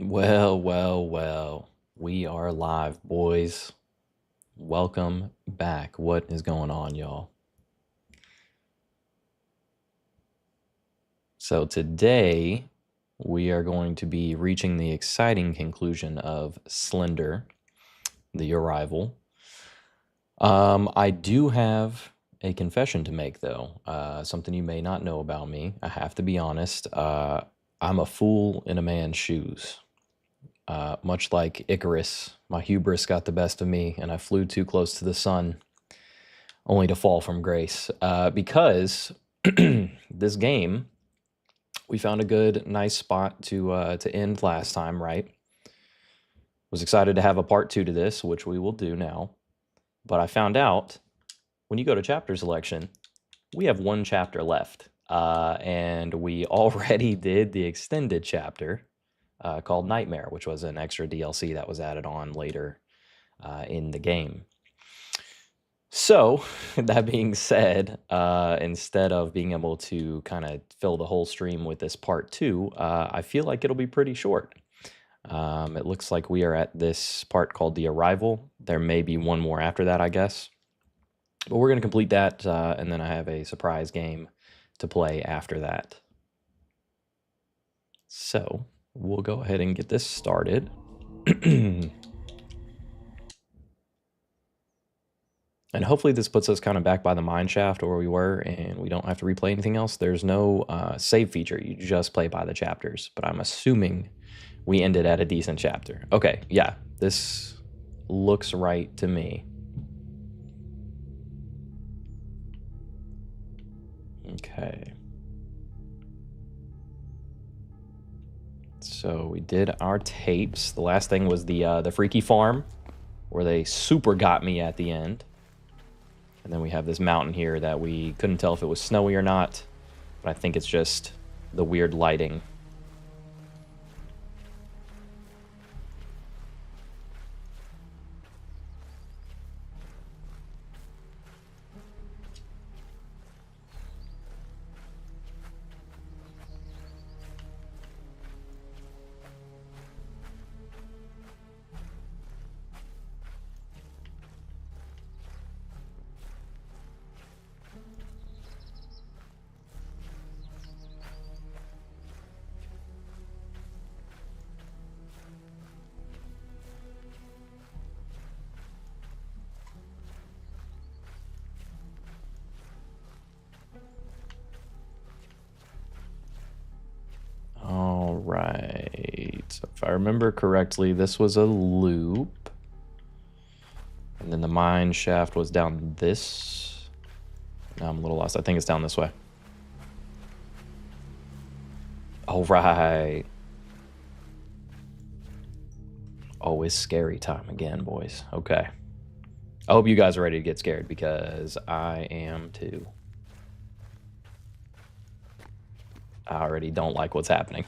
Well, well, well. We are live, boys. Welcome back. What is going on, y'all? So, today we are going to be reaching the exciting conclusion of Slender, the arrival. I do have a confession to make, though. Something you may not know about me. I have to be honest. I'm a fool in a man's shoes. Much like Icarus, my hubris got the best of me, and I flew too close to the sun, only to fall from grace. Because this game, we found a good, nice spot to end last time. Right? Was excited to have a part two to this, which we will do now. But I found out when you go to chapter selection, we have one chapter left, and we already did the extended chapter called Nightmare, which was an extra DLC that was added on later in the game. So, that being said, instead of being able to kind of fill the whole stream with this part two, I feel like it'll be pretty short. It looks like we are at this part called The Arrival. There may be one more after that, I guess. But we're going to complete that, and then I have a surprise game to play after that. So, we'll go ahead and get this started. And hopefully this puts us kind of back by the mine shaft where we were, and we don't have to replay anything else. There's no save feature. You just play by the chapters. But I'm assuming we ended at a decent chapter. Okay, yeah, this looks right to me. Okay. So we did our tapes. The last thing was the Freaky Farm, where they super got me at the end. And then we have this mountain here that we couldn't tell if it was snowy or not, but I think it's just the weird lighting. All right. So if I remember correctly, this was a loop. And then the mine shaft was down this. Now I'm a little lost. I think it's down this way. All right. Oh, it's scary time again, boys. Okay. I hope you guys are ready to get scared, because I am too. I already don't like what's happening.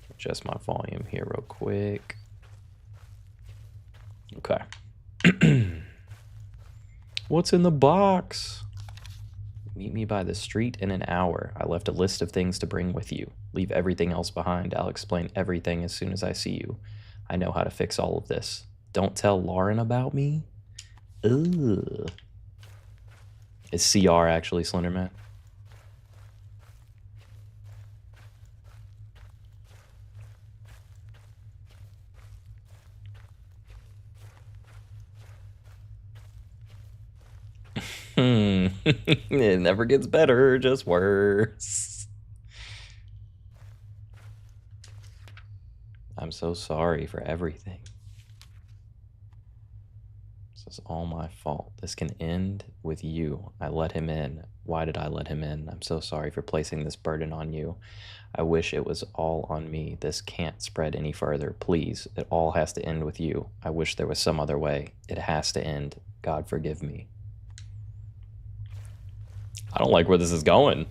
Adjust my volume here real quick. Okay. What's in the box? Meet me by the street in an hour. I left a list of things to bring with you. Leave everything else behind. I'll explain everything as soon as I see you. I know how to fix all of this. Don't tell Lauren about me? Ugh. Is CR actually Slenderman? It never gets better, just worse. I'm so sorry for everything. This is all my fault. This can end with you. I let him in. Why did I let him in? I'm so sorry for placing this burden on you. I wish it was all on me. This can't spread any further. Please, it all has to end with you. I wish there was some other way. It has to end. God forgive me. I don't like where this is going.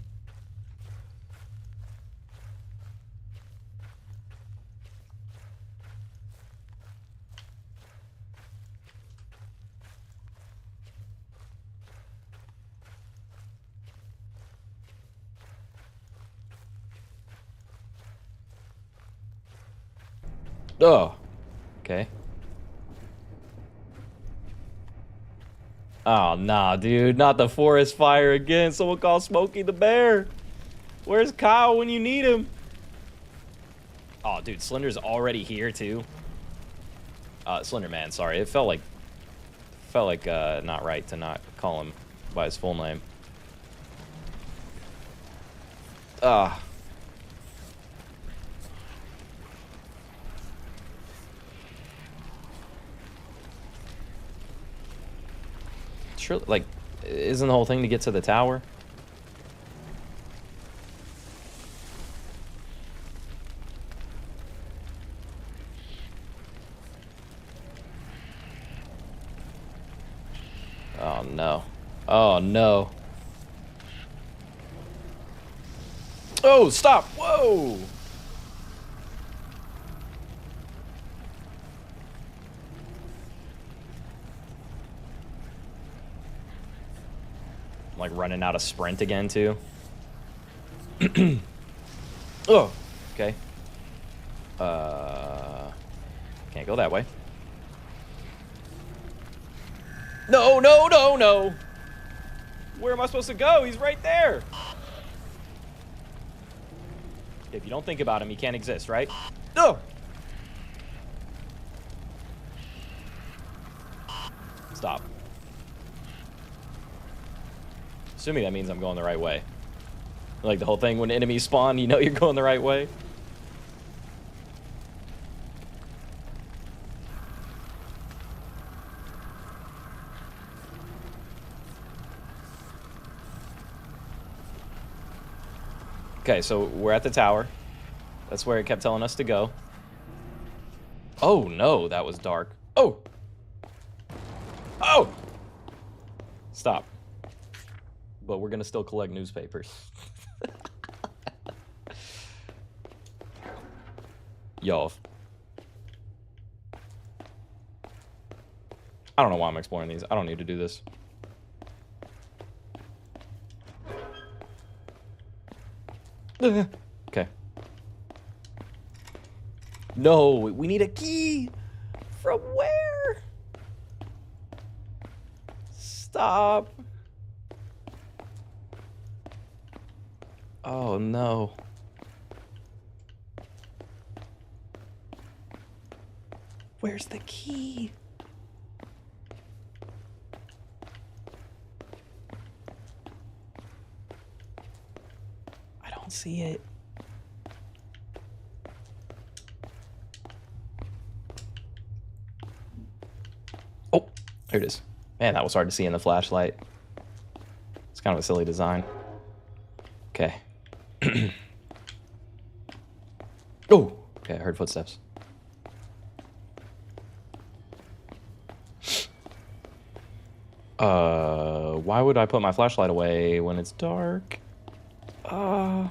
Oh, okay. Oh, nah, dude. Not the forest fire again. Someone call Smokey the Bear. Where's Kyle when you need him? Oh, dude, Slender's already here, too. Slenderman, sorry. It felt like not right to not call him by his full name. Ah. Sure, like, isn't the whole thing to get to the tower? Oh, no. Oh, no. Oh, stop! Whoa! I'm like running out of sprint again, too. Oh, okay. Can't go that way. No, no, no, no! Where am I supposed to go? He's right there! If you don't think about him, he can't exist, right? No! Stop. Assuming that means I'm going the right way. Like the whole thing, when enemies spawn, you know you're going the right way. Okay, so we're at the tower. That's where it kept telling us to go. Oh, no, that was dark. Oh! Oh! Stop. But we're gonna still collect newspapers. Yo. I don't know why I'm exploring these. I don't need to do this. Okay. No, we need a key. From where? Stop. Oh, no. Where's the key? I don't see it. Oh, there it is. Man, that was hard to see in the flashlight. It's kind of a silly design. Okay. Oh, okay, I heard footsteps. Why would I put my flashlight away when it's dark? Oh,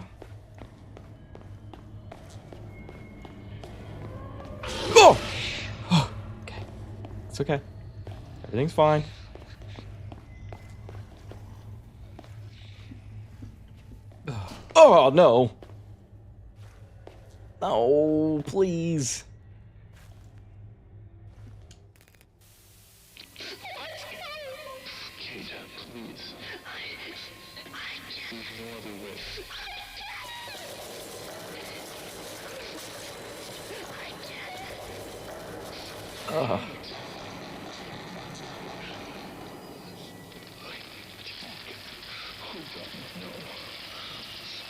okay. It's okay. Everything's fine. Oh, no. Oh, please. Ugh.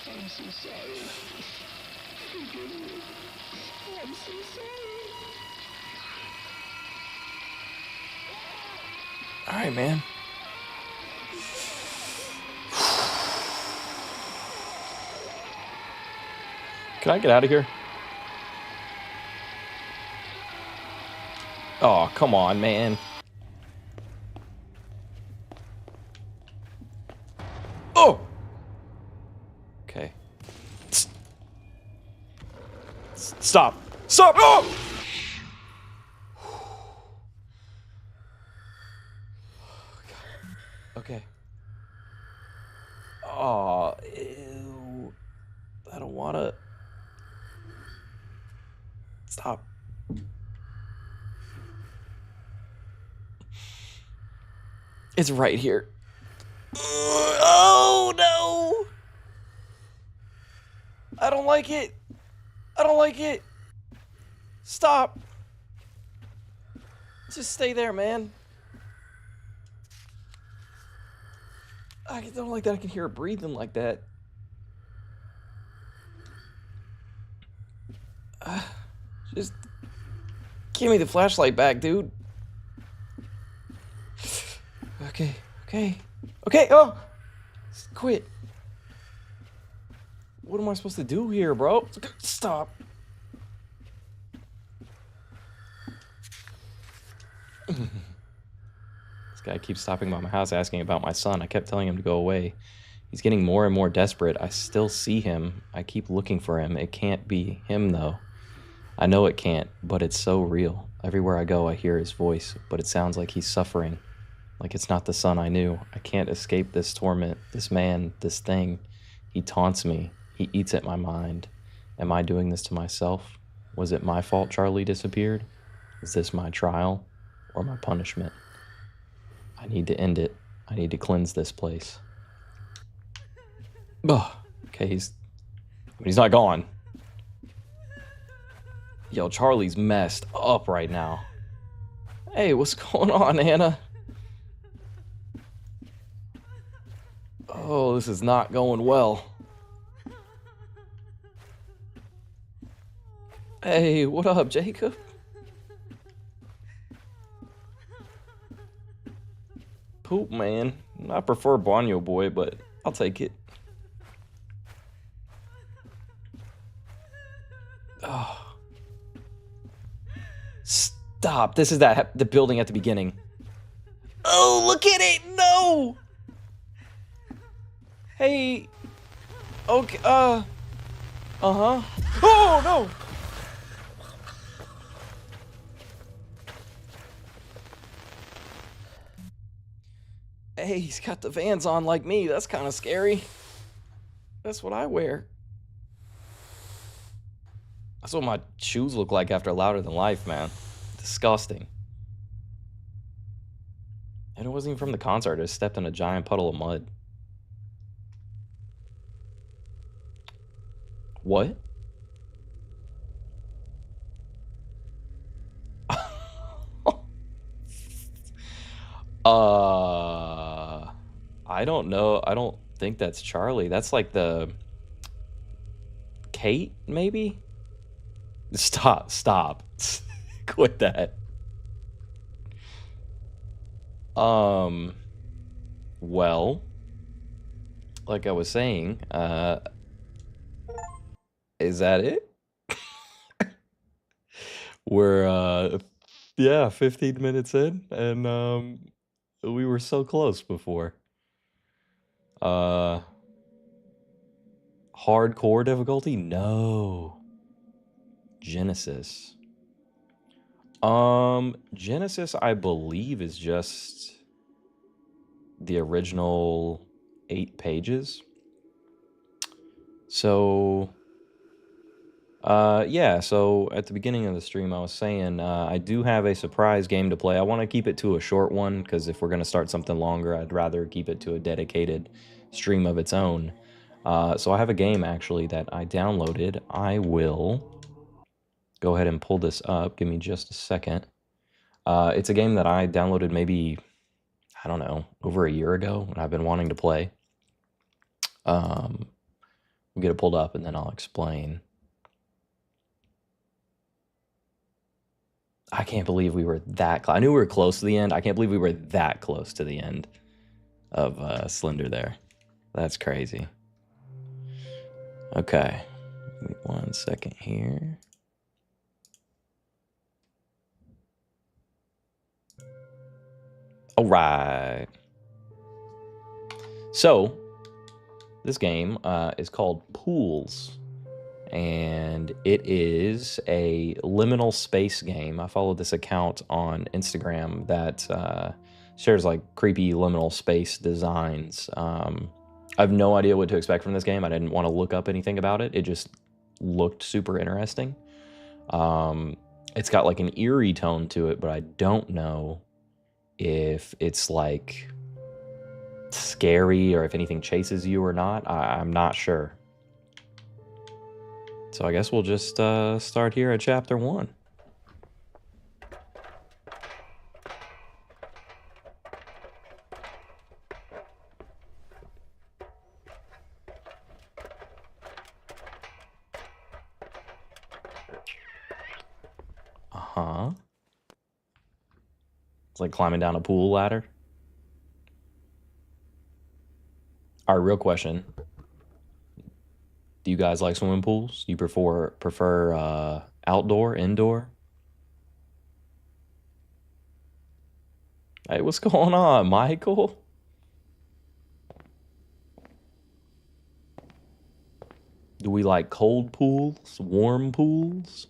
I'm so sorry. Forgive me. I'm so sorry. All right, man. Can I get out of here? Oh, come on, man. Oh! Okay. Stop. Stop! Oh! Okay. Oh, ew. I don't wanna. Stop. It's right here. Oh, no! I don't like it. I don't like it. Stop. Just stay there, man. I don't like that I can hear it breathing like that. Just give me the flashlight back, dude. Okay, okay, okay. Oh, quit. What am I supposed to do here, bro? Stop. This guy keeps stopping by my house asking about my son. I kept telling him to go away. He's getting more and more desperate. I still see him. I keep looking for him. It can't be him, though. I know it can't, but it's so real. Everywhere I go, I hear his voice, but it sounds like he's suffering. Like it's not the son I knew. I can't escape this torment, this man, this thing. He taunts me. He eats at my mind. Am I doing this to myself? Was it my fault Charlie disappeared? Is this my trial or my punishment? I need to end it. I need to cleanse this place. Ugh. Okay, he's not gone. Yo, Charlie's messed up right now. Hey, what's going on, Anna? Oh, this is not going well. Hey, what up, Jacob? Poop, man. I prefer Banyo Boy, but I'll take it. Oh. Stop. This is the building at the beginning. Oh, look at it. No. Hey. Okay. Uh-huh. Oh, no. Hey, he's got the Vans on like me. That's kind of scary. That's what I wear. That's what my shoes look like after Louder Than Life, man. Disgusting. And it wasn't even from the concert. I just stepped in a giant puddle of mud. What? I don't know. I don't think that's Charlie. That's like the Kate, maybe? Stop. Quit that. Well, like I was saying, is that it? We're yeah, 15 minutes in, and we were so close before. Uh Hardcore difficulty? No. Genesis. Genesis, I believe, is just the original 8 pages. So, yeah, so at the beginning of the stream, I was saying I do have a surprise game to play. I want to keep it to a short one, because if we're going to start something longer, I'd rather keep it to a dedicated stream of its own. So I have a game, actually, that I downloaded. I will go ahead and pull this up. Give me just a second. It's a game that I downloaded maybe, I don't know, over a year ago, and I've been wanting to play. We'll get it pulled up, and then I'll explain. I can't believe we were that close. I knew we were close to the end. I can't believe we were that close to the end of Slender there. That's crazy. Okay. Give me 1 second here. All right. So, this game is called Pools, and it is a liminal space game. I followed this account on Instagram that shares like creepy liminal space designs. I have no idea what to expect from this game. I didn't want to look up anything about it. It just looked super interesting. It's got like an eerie tone to it, but I don't know if it's like scary or if anything chases you or not. I'm not sure. So I guess we'll just start here at chapter 1. Uh-huh. It's like climbing down a pool ladder. All right, real question. Do you guys like swimming pools? Do you prefer outdoor, indoor? Hey, what's going on, Michael? Do we like cold pools, warm pools?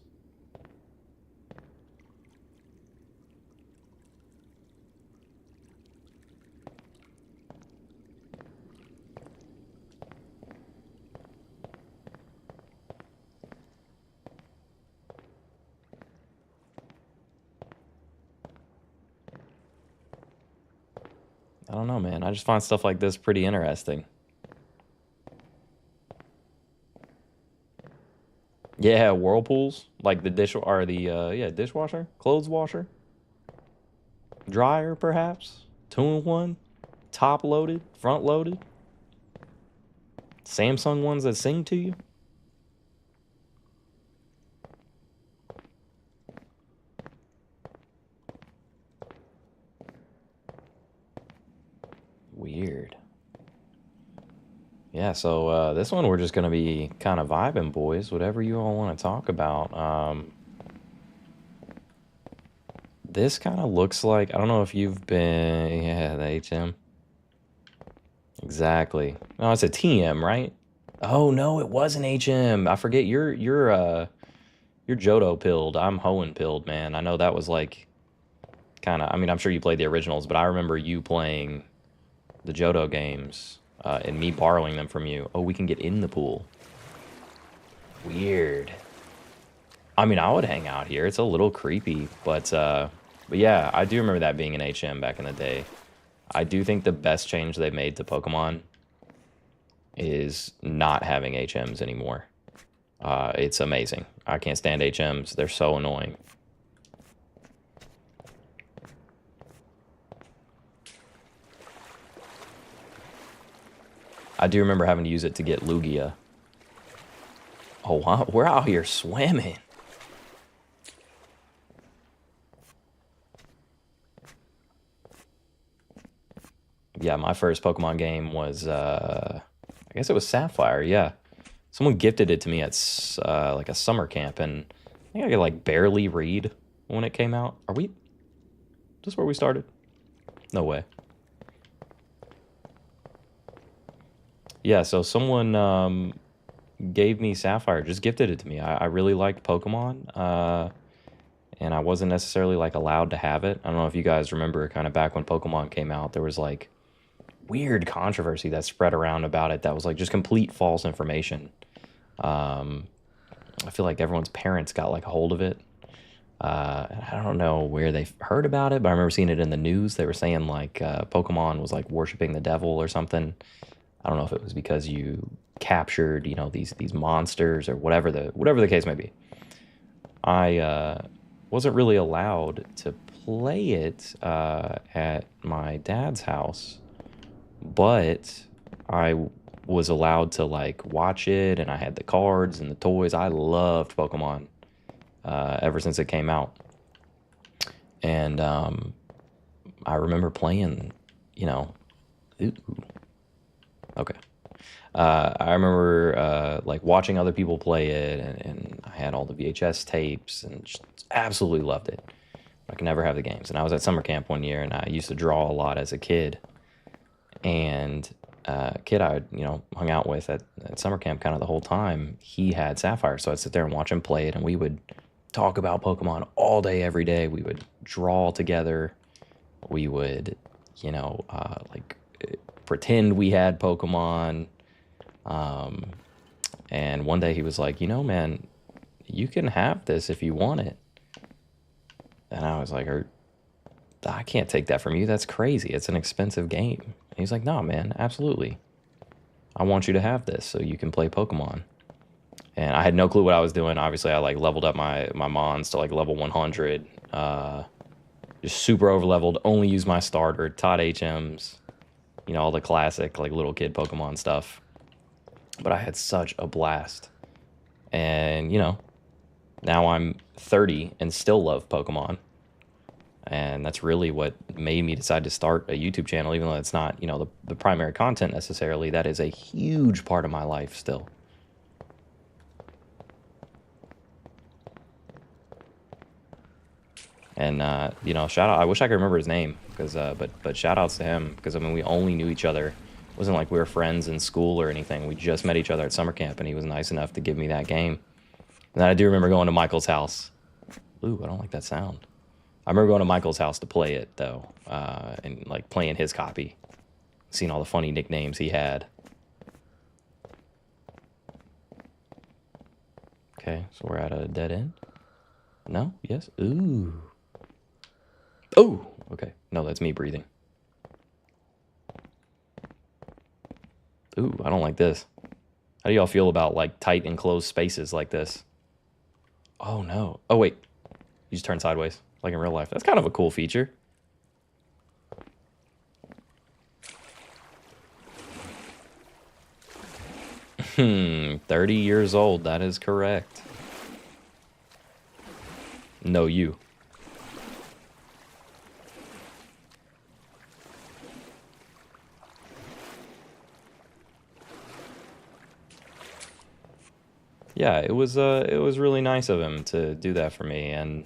I don't know, man. I just find stuff like this pretty interesting. Yeah, whirlpools, like the dish or the yeah, dishwasher, clothes washer, dryer, perhaps, 2-in-1, top loaded, front loaded, Samsung ones that sing to you. Weird. Yeah, so this one we're just gonna be kind of vibing, boys. Whatever you all want to talk about. This kind of looks like I don't know if you've been. Yeah, the HM. Exactly. No, it's a TM, right? Oh no, it was an HM. I forget. You're Johto pilled. I'm Hoenn pilled, man. I know that was like kind of. I mean, I'm sure you played the originals, but I remember you playing the Johto games and me borrowing them from you. Oh, we can get in the pool. Weird. I mean, I would hang out here. It's a little creepy, but yeah, I do remember that being an HM back in the day. I do think the best change they made to Pokemon is not having HMs anymore. It's amazing. I can't stand HMs. They're so annoying. I do remember having to use it to get Lugia. Oh, wow. We're out here swimming. Yeah, my first Pokemon game was, I guess it was Sapphire, yeah. Someone gifted it to me at like a summer camp, and I think I could like barely read when it came out. Are we? Is this where we started? No way. Yeah, so someone gave me Sapphire, just gifted it to me. I really liked Pokemon, and I wasn't necessarily like allowed to have it. I don't know if you guys remember kind of back when Pokemon came out, there was like weird controversy that spread around about it that was like just complete false information. Um, I feel like everyone's parents got like a hold of it. I don't know where they heard about it, but I remember seeing it in the news. They were saying like Pokemon was like worshiping the devil or something. I don't know if it was because you captured, these monsters or whatever the case may be. I wasn't really allowed to play it at my dad's house, but I was allowed to like watch it, and I had the cards and the toys. I loved Pokemon ever since it came out, and I remember playing. You know, ooh, okay. I remember like watching other people play it, and I had all the VHS tapes, and just absolutely loved it. I could never have the games, and I was at summer camp one year, and I used to draw a lot as a kid, and kid I hung out with at summer camp kind of the whole time, he had Sapphire, so I'd sit there and watch him play it, and we would talk about Pokemon all day, every day. We would draw together. We would, like pretend we had Pokemon. Um, and one day he was like, man, you can have this if you want it. And I was like, I can't take that from you. That's crazy. It's an expensive game. And he's like, no, man, absolutely. I want you to have this so you can play Pokemon. And I had no clue what I was doing. Obviously, I like leveled up my Mons to like level 100. Just super over leveled. Only use my starter, Todd HMs. You know, all the classic like little kid Pokemon stuff. But I had such a blast. And, you know, now I'm 30 and still love Pokemon. And that's really what made me decide to start a YouTube channel, even though it's not, you know, the primary content necessarily. That is a huge part of my life still. And, you know, shout out, I wish I could remember his name, because, but shout outs to him, because, I mean, we only knew each other. It wasn't like we were friends in school or anything. We just met each other at summer camp, and he was nice enough to give me that game. And I do remember going to Michael's house. Ooh, I don't like that sound. I remember going to Michael's house to play it, though, and, like, playing his copy. Seeing all the funny nicknames he had. Okay, so we're at a dead end. No? Yes? Ooh. Oh! Okay. No, that's me breathing. Ooh, I don't like this. How do y'all feel about, like, tight enclosed spaces like this? Oh, no. Oh, wait. You just turn sideways, like in real life. That's kind of a cool feature. 30 years old. That is correct. No, you. Yeah, it was really nice of him to do that for me. And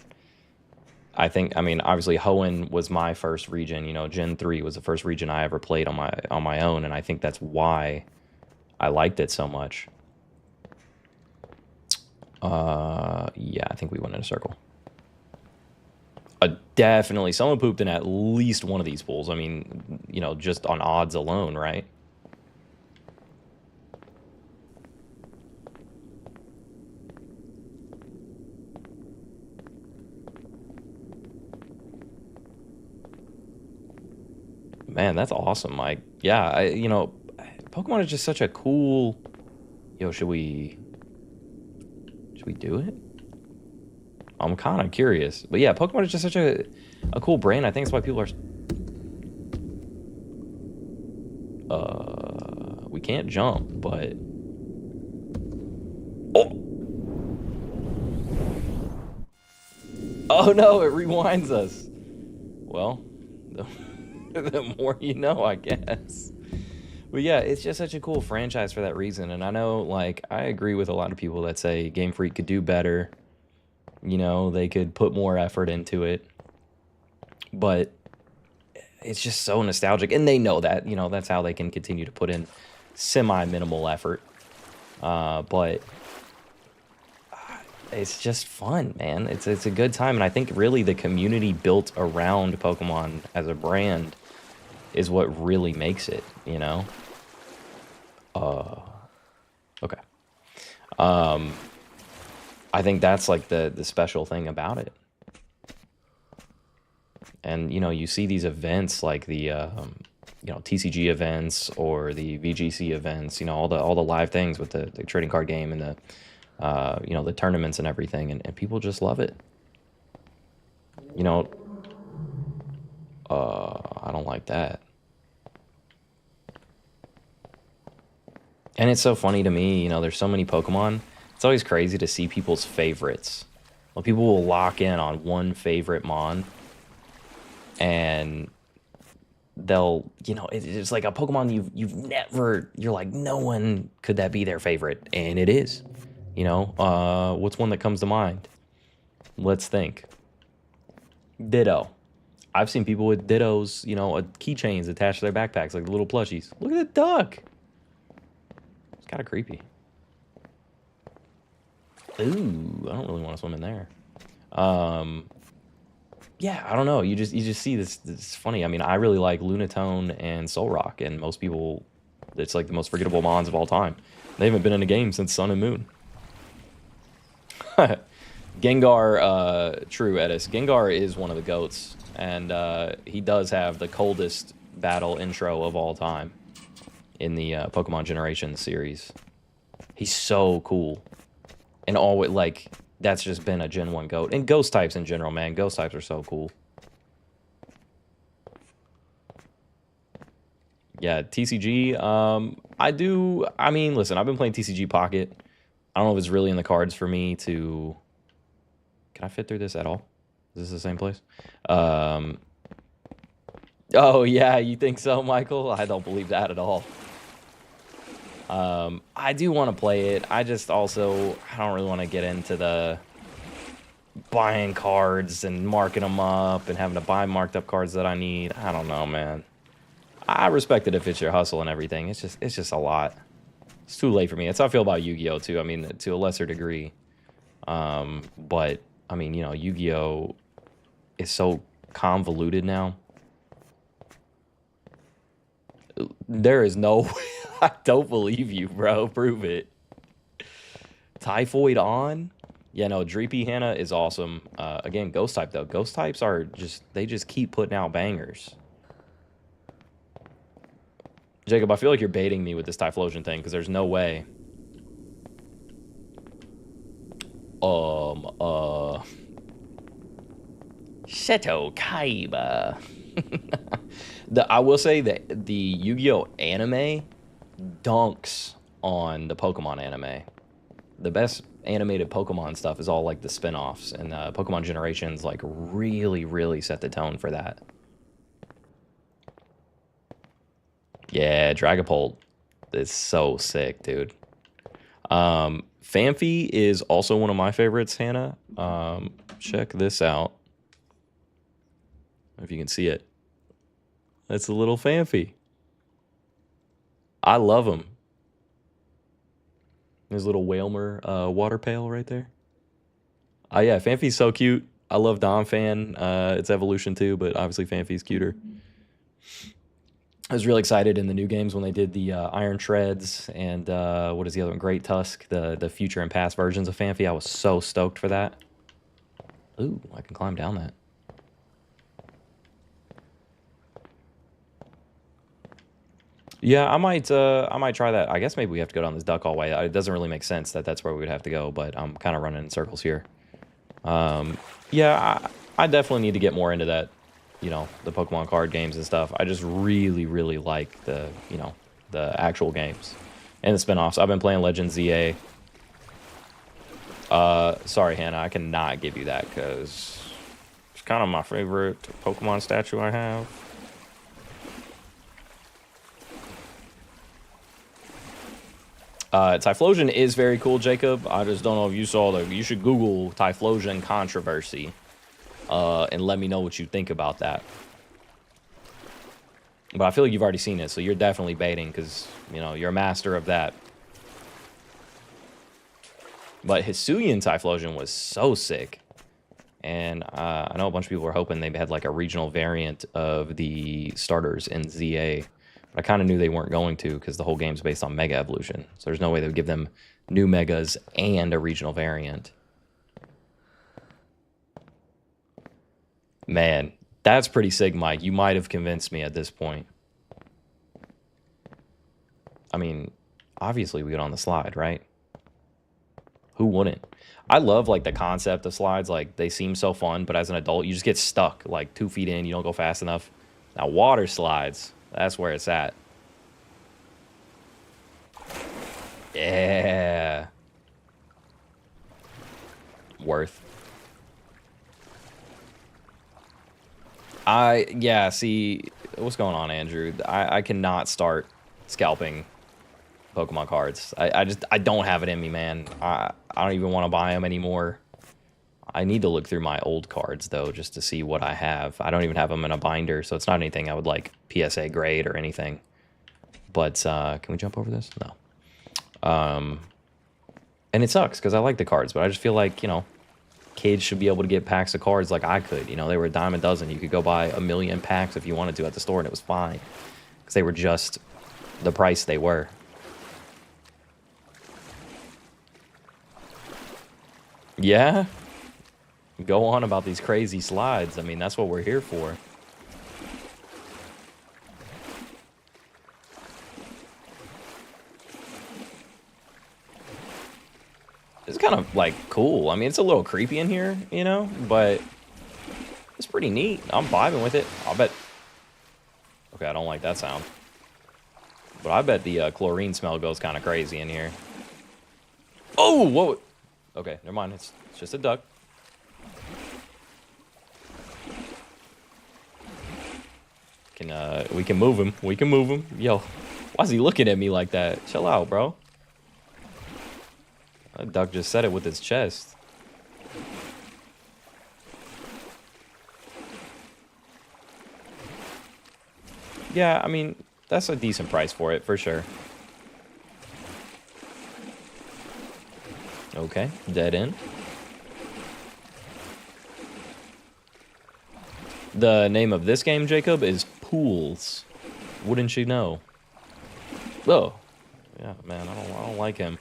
I think, I mean, obviously Hoenn was my first region, you know, Gen 3 was the first region I ever played on my own, and I think that's why I liked it so much. Yeah, I think we went in a circle. Definitely someone pooped in at least one of these pools. I mean, you know, just on odds alone, right? Man, that's awesome, Mike. Yeah, you know, Pokemon is just such a cool. Yo, should we do it? I'm kind of curious, but yeah, Pokemon is just such a cool brand. I think that's why people are. We can't jump, but. Oh. Oh no! It rewinds us. Well, the more you know, I guess. But yeah, it's just such a cool franchise for that reason. And I know, like, I agree with a lot of people that say Game Freak could do better. You know, they could put more effort into it. But it's just so nostalgic. And they know that, you know, that's how they can continue to put in semi-minimal effort. But it's just fun, man. It's a good time. And I think really the community built around Pokemon as a brand is what really makes it, you know? Okay. I think that's like the special thing about it. And, you know, you see these events like the, you know, TCG events or the VGC events, you know, all the live things with the trading card game and the, you know, the tournaments and everything. And people just love it. You know, I don't like that. And it's so funny to me, you know, there's so many Pokemon. It's always crazy to see people's favorites. Well, people will lock in on one favorite Mon. And they'll, you know, it's like a Pokemon you've never, you're like, no one could that be their favorite. And it is. You know, what's one that comes to mind? Let's think. Ditto. I've seen people with Dittos, you know, keychains attached to their backpacks, like little plushies. Look at the duck. It's kind of creepy. Ooh, I don't really want to swim in there. Yeah, I don't know. You just see this. It's funny. I mean, I really like Lunatone and Solrock, and most people, it's like the most forgettable Mons of all time. They haven't been in a game since Sun and Moon. Gengar, true, Edis. Gengar is one of the GOATs, and he does have the coldest battle intro of all time in the Pokemon Generations series. He's so cool, and always like that's just been a Gen 1 goat. And ghost types in general, man, ghost types are so cool. Yeah, TCG. I mean, listen, I've been playing TCG Pocket. I don't know if it's really in the cards for me to. Can I fit through this at all? Is this the same place? Oh yeah, you think so, Michael? I don't believe that at all. I do want to play it. I just also I don't really want to get into the buying cards and marking them up and having to buy marked up cards that I need. I don't know, man. I respect it if it's your hustle and everything. It's just a lot. It's too late for me. That's how I feel about Yu-Gi-Oh too. I mean, to a lesser degree. But I mean, you know, Yu-Gi-Oh is so convoluted now. There is no way. I don't believe you, bro. Prove it. Typhoid on? Yeah, no, Dreepy Hannah is awesome. Again, Ghost type though. Ghost types are just they just keep putting out bangers. Jacob, I feel like you're baiting me with this Typhlosion thing because there's no way. Seto Kaiba. I will say that the Yu-Gi-Oh anime dunks on the Pokemon anime. The best animated Pokemon stuff is all like the spin-offs, and Pokemon Generations like really, really set the tone for that. Yeah, Dragapult is so sick, dude. Phanpy is also one of my favorites, Hannah. Check this out. If you can see it. That's a little Phanpy. I love him. His little Whalmer water pail right there. Yeah, Phanpy's so cute. I love Donphan. It's evolution too, but obviously Phanpy's cuter. I was really excited in the new games when they did the Iron Treads and what is the other one? Great Tusk, the future and past versions of Phanpy. I was so stoked for that. Ooh, I can climb down that. Yeah, I might try that. I guess maybe we have to go down this duck hallway. It doesn't really make sense that that's where we would have to go, but I'm kind of running in circles here. Yeah, I definitely need to get more into that, you know, the Pokemon card games and stuff. I just really, really like the, you know, the actual games and the spin-offs. I've been playing Legend ZA. Sorry, Hannah, I cannot give you that because it's kind of my favorite Pokemon statue I have. Typhlosion is very cool, Jacob. I just don't know if you saw you should Google Typhlosion controversy and let me know what you think about that. But I feel like you've already seen it, so you're definitely baiting because, you know, you're a master of that. But Hisuian Typhlosion was so sick. And I know a bunch of people were hoping they had like a regional variant of the starters in ZA. But I kind of knew they weren't going to because the whole game's based on Mega Evolution. So there's no way they would give them new Megas and a regional variant. Man, that's pretty sick, Mike. You might have convinced me at this point. I mean, obviously we get on the slide, right? Who wouldn't? I love like the concept of slides. Like they seem so fun, but as an adult, you just get stuck like 2 feet in. You don't go fast enough. Now water slides, that's where it's at. Yeah. Worth. Yeah, see, what's going on, Andrew? I cannot start scalping Pokemon cards. I don't have it in me, man. I don't even want to buy them anymore. I need to look through my old cards, though, just to see what I have. I don't even have them in a binder, so it's not anything I would, like, PSA grade or anything. But, can we jump over this? No. And it sucks, because I like the cards, but I just feel like, you know, kids should be able to get packs of cards like I could. You know, they were a dime a dozen. You could go buy 1,000,000 packs if you wanted to at the store, and it was fine. Because they were just the price they were. Yeah? Go on about these crazy slides. I mean, that's what we're here for. It's kind of, like, cool. I mean, it's a little creepy in here, you know? But it's pretty neat. I'm vibing with it. I'll bet... Okay, I don't like that sound. But I bet the chlorine smell goes kind of crazy in here. Oh, whoa! Okay, never mind. It's just a duck. We can move him. We can move him. Yo, why is he looking at me like that? Chill out, bro. That duck just said it with his chest. Yeah, I mean, that's a decent price for it, for sure. Okay, dead end. The name of this game, Jacob, is Pools. Wouldn't you know? Oh, yeah, man, I don't like him.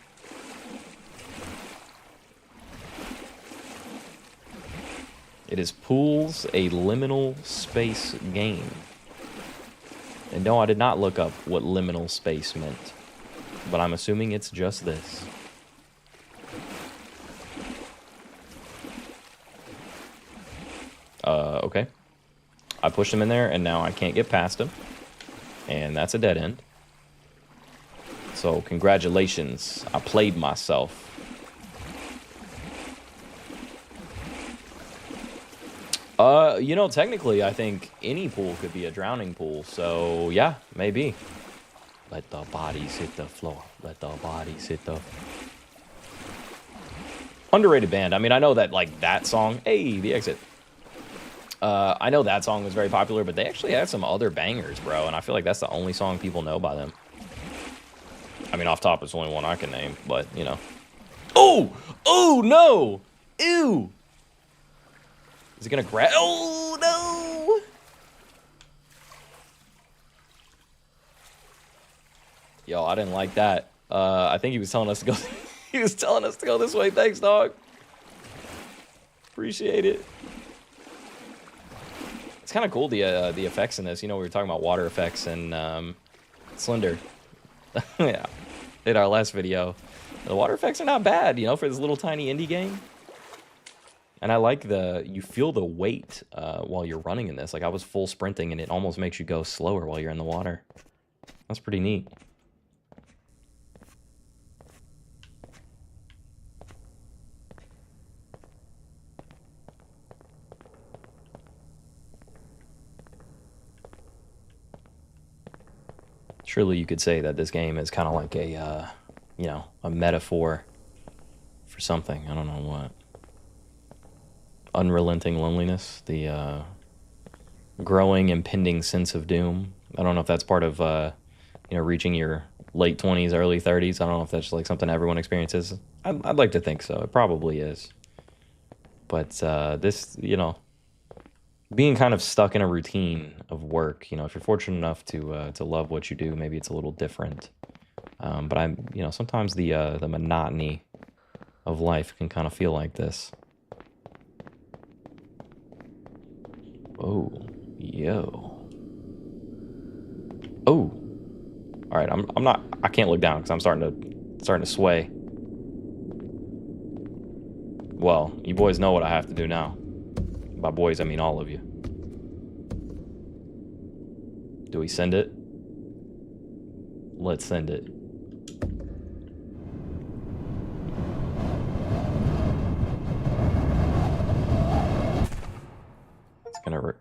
It is Pools, a liminal space game. And no, I did not look up what liminal space meant, but I'm assuming it's just this. Okay. I pushed him in there, and now I can't get past him. And that's a dead end. So, congratulations. I played myself. You know, technically, I think any pool could be a drowning pool. So, yeah, maybe. Let the bodies hit the floor. Let the bodies hit the... Underrated band. I mean, I know that, like, that song... Hey, the exit. I know that song was very popular, but they actually had some other bangers, bro. And I feel like that's the only song people know by them. I mean, off top, it's the only one I can name, but, you know. Oh! Oh, no! Ew! Is it gonna grab? Oh, no! Yo, I didn't like that. I think he was telling us to go... he was telling us to go this way. Thanks, dog. Appreciate it. It's kind of cool, the effects in this. You know, we were talking about water effects and Slender. Yeah, in our last video. The water effects are not bad, you know, for this little tiny indie game. And I like you feel the weight while you're running in this. Like, I was full sprinting, and it almost makes you go slower while you're in the water. That's pretty neat. Surely you could say that this game is kind of like a, you know, a metaphor for something. I don't know what. Unrelenting loneliness, the growing, impending sense of doom. I don't know if that's part of, you know, reaching your late 20s, early 30s. I don't know if that's like something everyone experiences. I'd like to think so. It probably is. But this, you know, being kind of stuck in a routine of work, you know, if you're fortunate enough to love what you do, maybe it's a little different. But you know, sometimes the monotony of life can kind of feel like this. Oh, yo. Oh. All right, I'm not. I can't look down because I'm starting to sway. Well, you boys know what I have to do now. By boys, I mean all of you. Do we send it? Let's send it. It's gonna...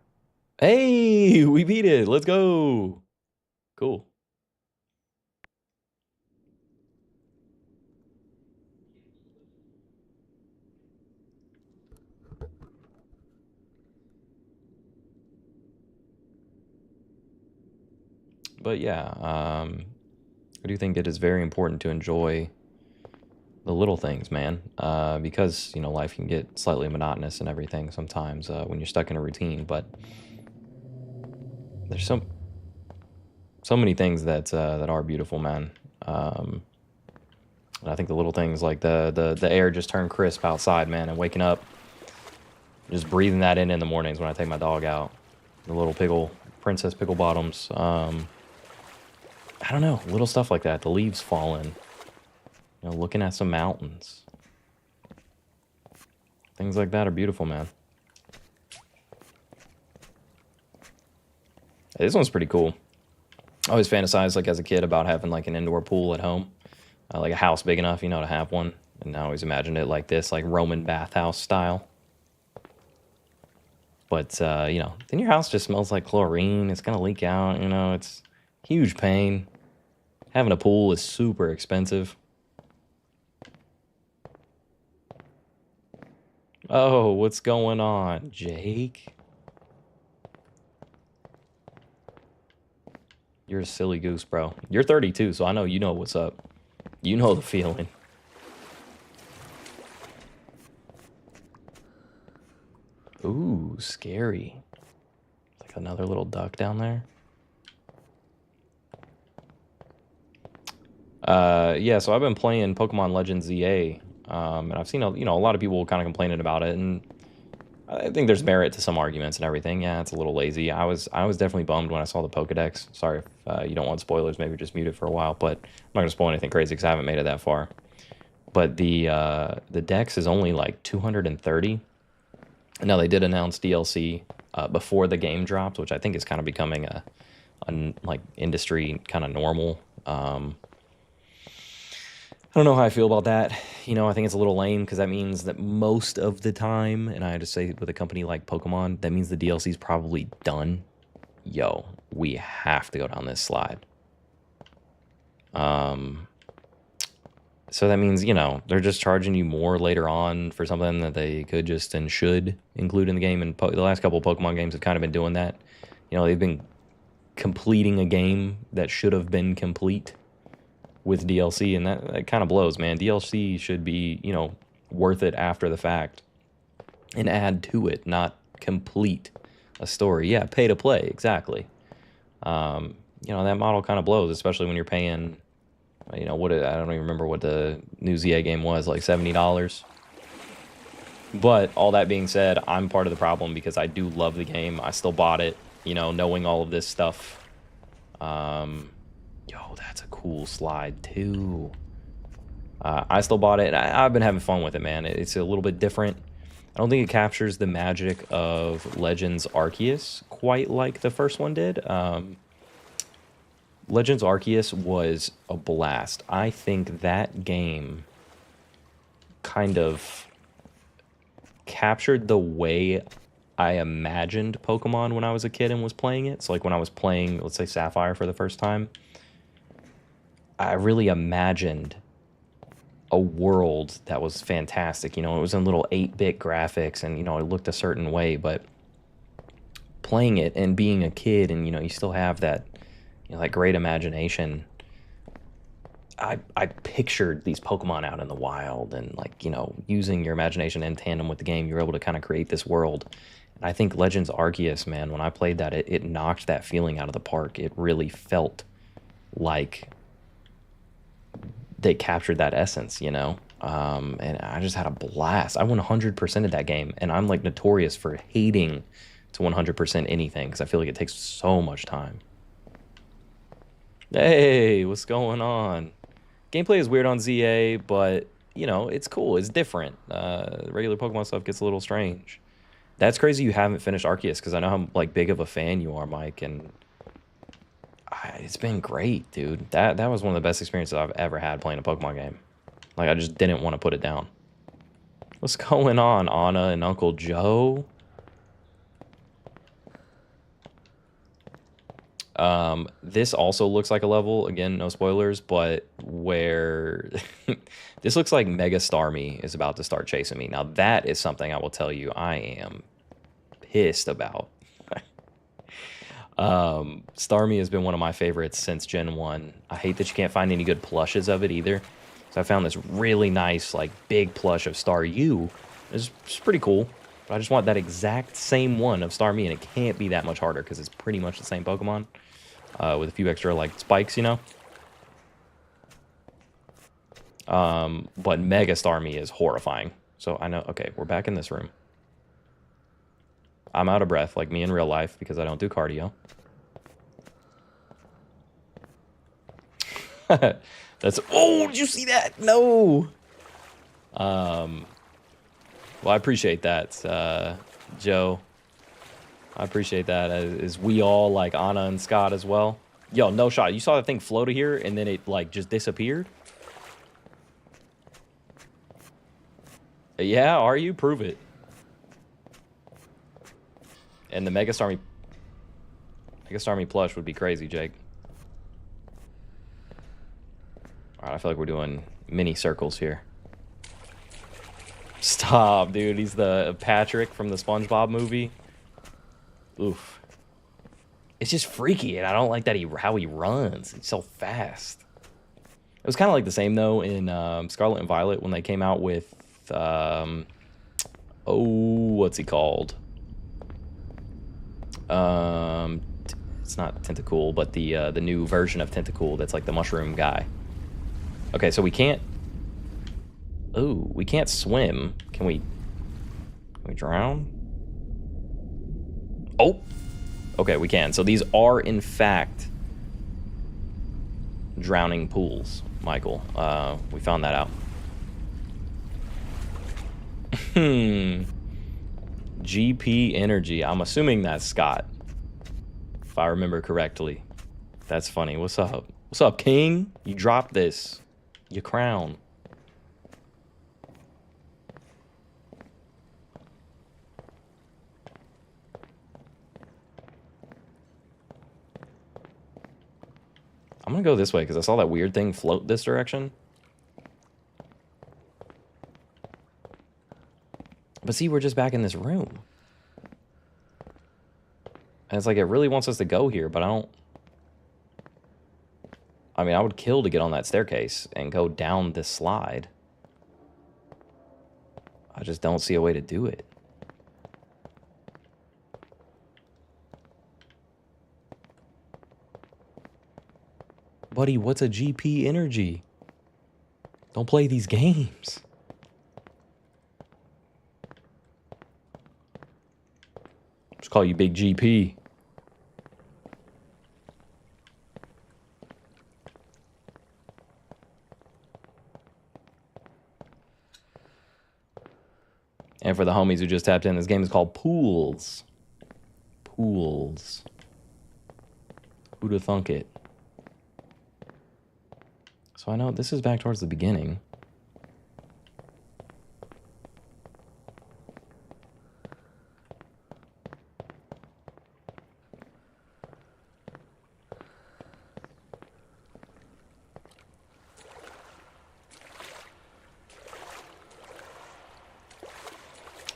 Hey, we beat it. Let's go. Cool. But yeah, I do think it is very important to enjoy the little things, man, because, you know, life can get slightly monotonous and everything sometimes when you're stuck in a routine, but there's so many things that are beautiful, man. And I think the little things like the air just turned crisp outside, man, and waking up Just breathing that in the mornings when I take my dog out. The little princess pickle bottoms. I don't know, little stuff like that. The leaves falling. You know, looking at some mountains. Things like that are beautiful, man. This one's pretty cool. I always fantasized, like, as a kid about having, like, an indoor pool at home. Like a house big enough, you know, to have one. And I always imagined it like this, like Roman bathhouse style. But, you know, then your house just smells like chlorine. It's going to leak out, you know, it's huge pain. Having a pool is super expensive. Oh, what's going on, Jake? You're a silly goose, bro. You're 32, so I know you know what's up. You know the feeling. Ooh, scary. Like another little duck down there. Yeah, so I've been playing Pokemon Legends ZA, and I've seen a lot of people kind of complaining about it, and I think there's merit to some arguments and everything. Yeah, it's a little lazy. I was definitely bummed when I saw the Pokedex. Sorry if you don't want spoilers. Maybe just mute it for a while. But I'm not gonna spoil anything crazy because I haven't made it that far. But the Dex is only like 230. Now they did announce DLC before the game dropped, which I think is kind of becoming a like industry kind of normal. I don't know how I feel about that. You know, I think it's a little lame because that means that most of the time, and I have to say with a company like Pokemon, that means the DLC is probably done. Yo, we have to go down this slide. So that means, you know, they're just charging you more later on for something that they could just and should include in the game. And the last couple of Pokemon games have kind of been doing that. You know, they've been completing a game that should have been complete with DLC, and that kind of blows, man. DLC should be, you know, worth it after the fact and add to it, not complete a story. Yeah, pay to play, exactly. You know, that model kind of blows, especially when you're paying, you know, I don't even remember what the new ZA game was, like $70. But all that being said, I'm part of the problem because I do love the game. I still bought it, you know, knowing all of this stuff. Yo, that's a cool slide too. I still bought it, and I've been having fun with it, man. It's a little bit different. I don't think it captures the magic of Legends Arceus quite like the first one did. Legends Arceus was a blast. I think that game kind of captured the way I imagined Pokemon when I was a kid and was playing it. So, like, when I was playing, let's say, Sapphire for the first time, I really imagined a world that was fantastic. You know, it was in little 8-bit graphics and, you know, it looked a certain way, but playing it and being a kid and, you know, you still have that, you know, that great imagination. I pictured these Pokemon out in the wild and, like, you know, using your imagination in tandem with the game, you're able to kind of create this world. And I think Legends Arceus, man, when I played that, it knocked that feeling out of the park. It really felt like they captured that essence, you know? And I just had a blast. I 100%ed that game, and I'm, like, notorious for hating to 100% anything because I feel like it takes so much time. Hey, what's going on? Gameplay is weird on ZA, but, you know, it's cool. It's different. Regular Pokemon stuff gets a little strange. That's crazy you haven't finished Arceus, because I know how, like, big of a fan you are, Mike, and it's been great, dude. That was one of the best experiences I've ever had playing a Pokemon game. Like, I just didn't want to put it down. What's going on, Anna and Uncle Joe? This also looks like a level, again, no spoilers, but where this looks like Mega Starmie is about to start chasing me. Now, that is something I will tell you I am pissed about. Starmie has been one of my favorites since Gen 1. I hate that you can't find any good plushes of it either. So I found this really nice, like, big plush of Staryu. It's pretty cool. But I just want that exact same one of Starmie, and it can't be that much harder because it's pretty much the same Pokemon. With a few extra, like, spikes, you know? But Mega Starmie is horrifying. So I know, okay, we're back in this room. I'm out of breath, like me in real life, because I don't do cardio. That's... Oh, did you see that? No! Well, I appreciate that, Joe. I appreciate that. Is we all, like, Anna and Scott as well? Yo, no shot. You saw that thing float here, and then it, like, just disappeared? Yeah, are you? Prove it. And the Mega Starmie plush would be crazy, Jake. Alright, I feel like we're doing mini circles here. Stop, dude. He's the Patrick from the SpongeBob movie. Oof. It's just freaky, and I don't like that how he runs. It's so fast. It was kind of like the same, though, in Scarlet and Violet when they came out with... oh, what's he called? It's not Tentacool, but the new version of Tentacool that's like the mushroom guy. Okay, so we can't... Oh, we can't swim. Can we drown? Oh! Okay, we can. So these are, in fact, drowning pools, Michael. We found that out. GP Energy. I'm assuming that's Scott, if I remember correctly. That's funny. What's up? What's up, King? You dropped this. Your crown. I'm gonna go this way because I saw that weird thing float this direction. But see, we're just back in this room. And it's like it really wants us to go here, but I don't... I mean, I would kill to get on that staircase and go down this slide. I just don't see a way to do it. Buddy, what's a GP Energy? Don't play these games. Just call you Big GP. And for the homies who just tapped in, this game is called Pools. Pools. Who'd have thunk it? So I know this is back towards the beginning.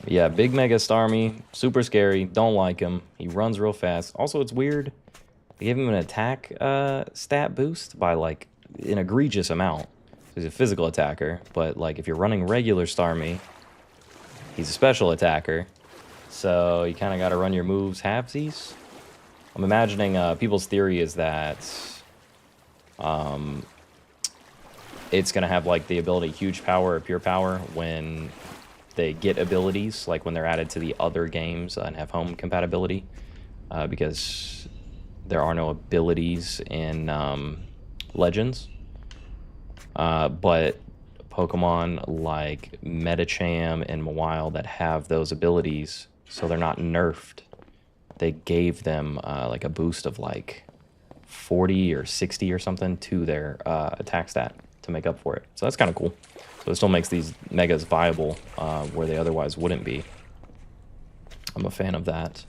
Yeah, big Mega Starmie, super scary, don't like him. He runs real fast. Also, it's weird. They gave him an attack stat boost by, like, an egregious amount. He's a physical attacker, but, like, if you're running regular Starmie, he's a special attacker. So you kind of got to run your moves halvesies. I'm imagining people's theory is that it's going to have, like, the ability huge power or pure power when they get abilities, like when they're added to the other games and have home compatibility, because there are no abilities in Legends. But Pokemon like Medicham and Mawile that have those abilities, so they're not nerfed. They gave them like a boost of like 40 or 60 or something to their attack stat to make up for it. So that's kind of cool. So it still makes these megas viable where they otherwise wouldn't be. I'm a fan of that.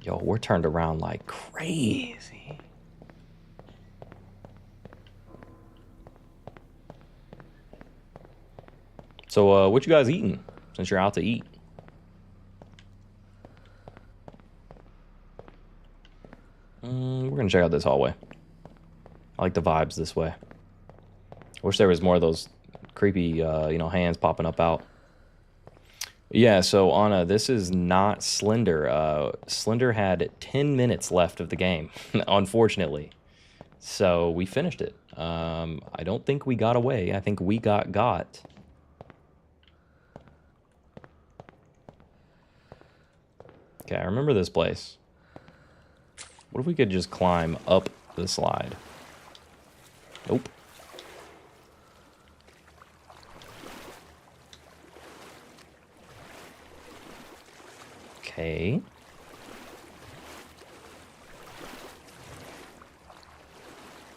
Yo, we're turned around like crazy. So what you guys eating since you're out to eat? We're gonna check out this hallway. I like the vibes this way. I wish there was more of those creepy, you know, hands popping up out. Yeah, so Anna, this is not Slender. Slender had 10 minutes left of the game, unfortunately. So we finished it. I don't think we got away. I think we got. Okay, I remember this place. What if we could just climb up the slide? Nope. Okay.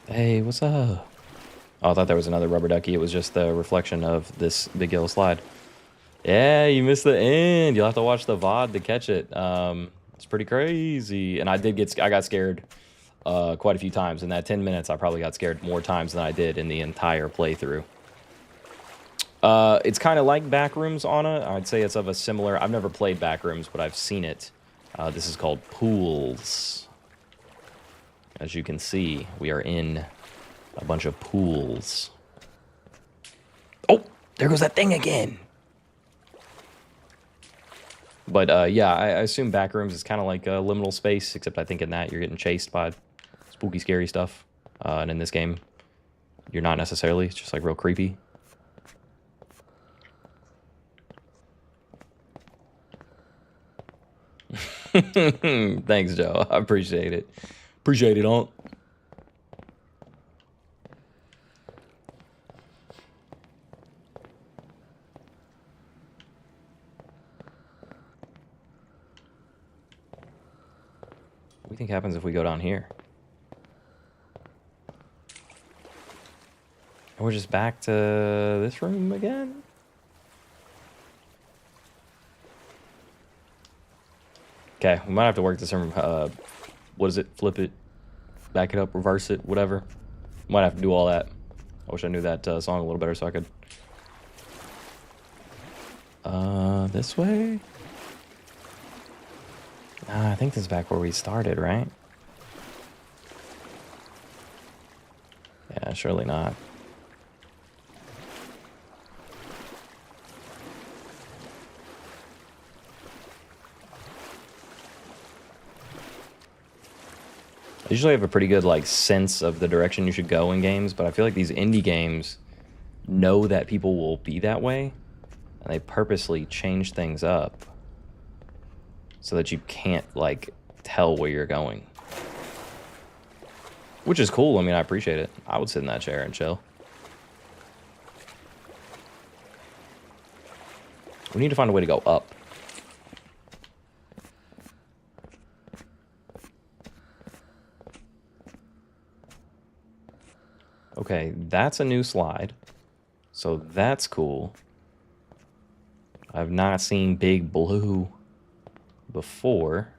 Hey, what's up? Oh, I thought there was another rubber ducky. It was just the reflection of this big yellow slide. Yeah, you missed the end. You'll have to watch the VOD to catch it. It's pretty crazy. And I got scared quite a few times. In that 10 minutes, I probably got scared more times than I did in the entire playthrough. It's kind of like Backrooms, Anna. I'd say it's of a similar... I've never played Backrooms, but I've seen it. This is called Pools. As you can see, we are in a bunch of pools. Oh, there goes that thing again. But yeah, I assume Backrooms is kind of like a liminal space, except I think in that you're getting chased by spooky, scary stuff. And in this game, you're not necessarily. It's just like real creepy. Thanks, Joe. I appreciate it. Appreciate it, Aunt. What do you think happens if we go down here? And we're just back to this room again? Okay, we might have to work this room. What is it? Flip it, back it up, reverse it, whatever. Might have to do all that. I wish I knew that song a little better so I could... this way? I think this is back where we started, right? Yeah, surely not. I usually have a pretty good, like, sense of the direction you should go in games, but I feel like these indie games know that people will be that way, and they purposely change things up so that you can't, like, tell where you're going. Which is cool. I mean, I appreciate it. I would sit in that chair and chill. We need to find a way to go up. Okay, that's a new slide. So that's cool. I've not seen Big Blue before.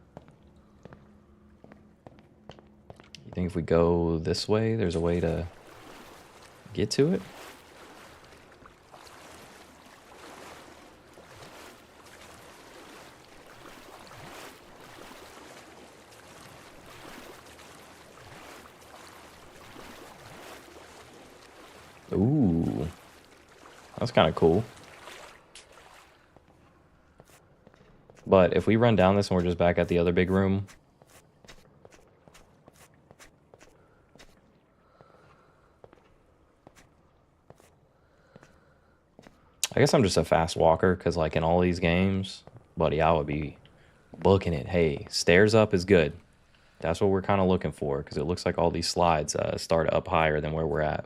You think if we go this way, there's a way to get to it? Ooh. That's kind of cool. But if we run down this and we're just back at the other big room... I guess I'm just a fast walker, because like in all these games, buddy, I would be booking it. Hey, stairs up is good. That's what we're kind of looking for, because it looks like all these slides start up higher than where we're at.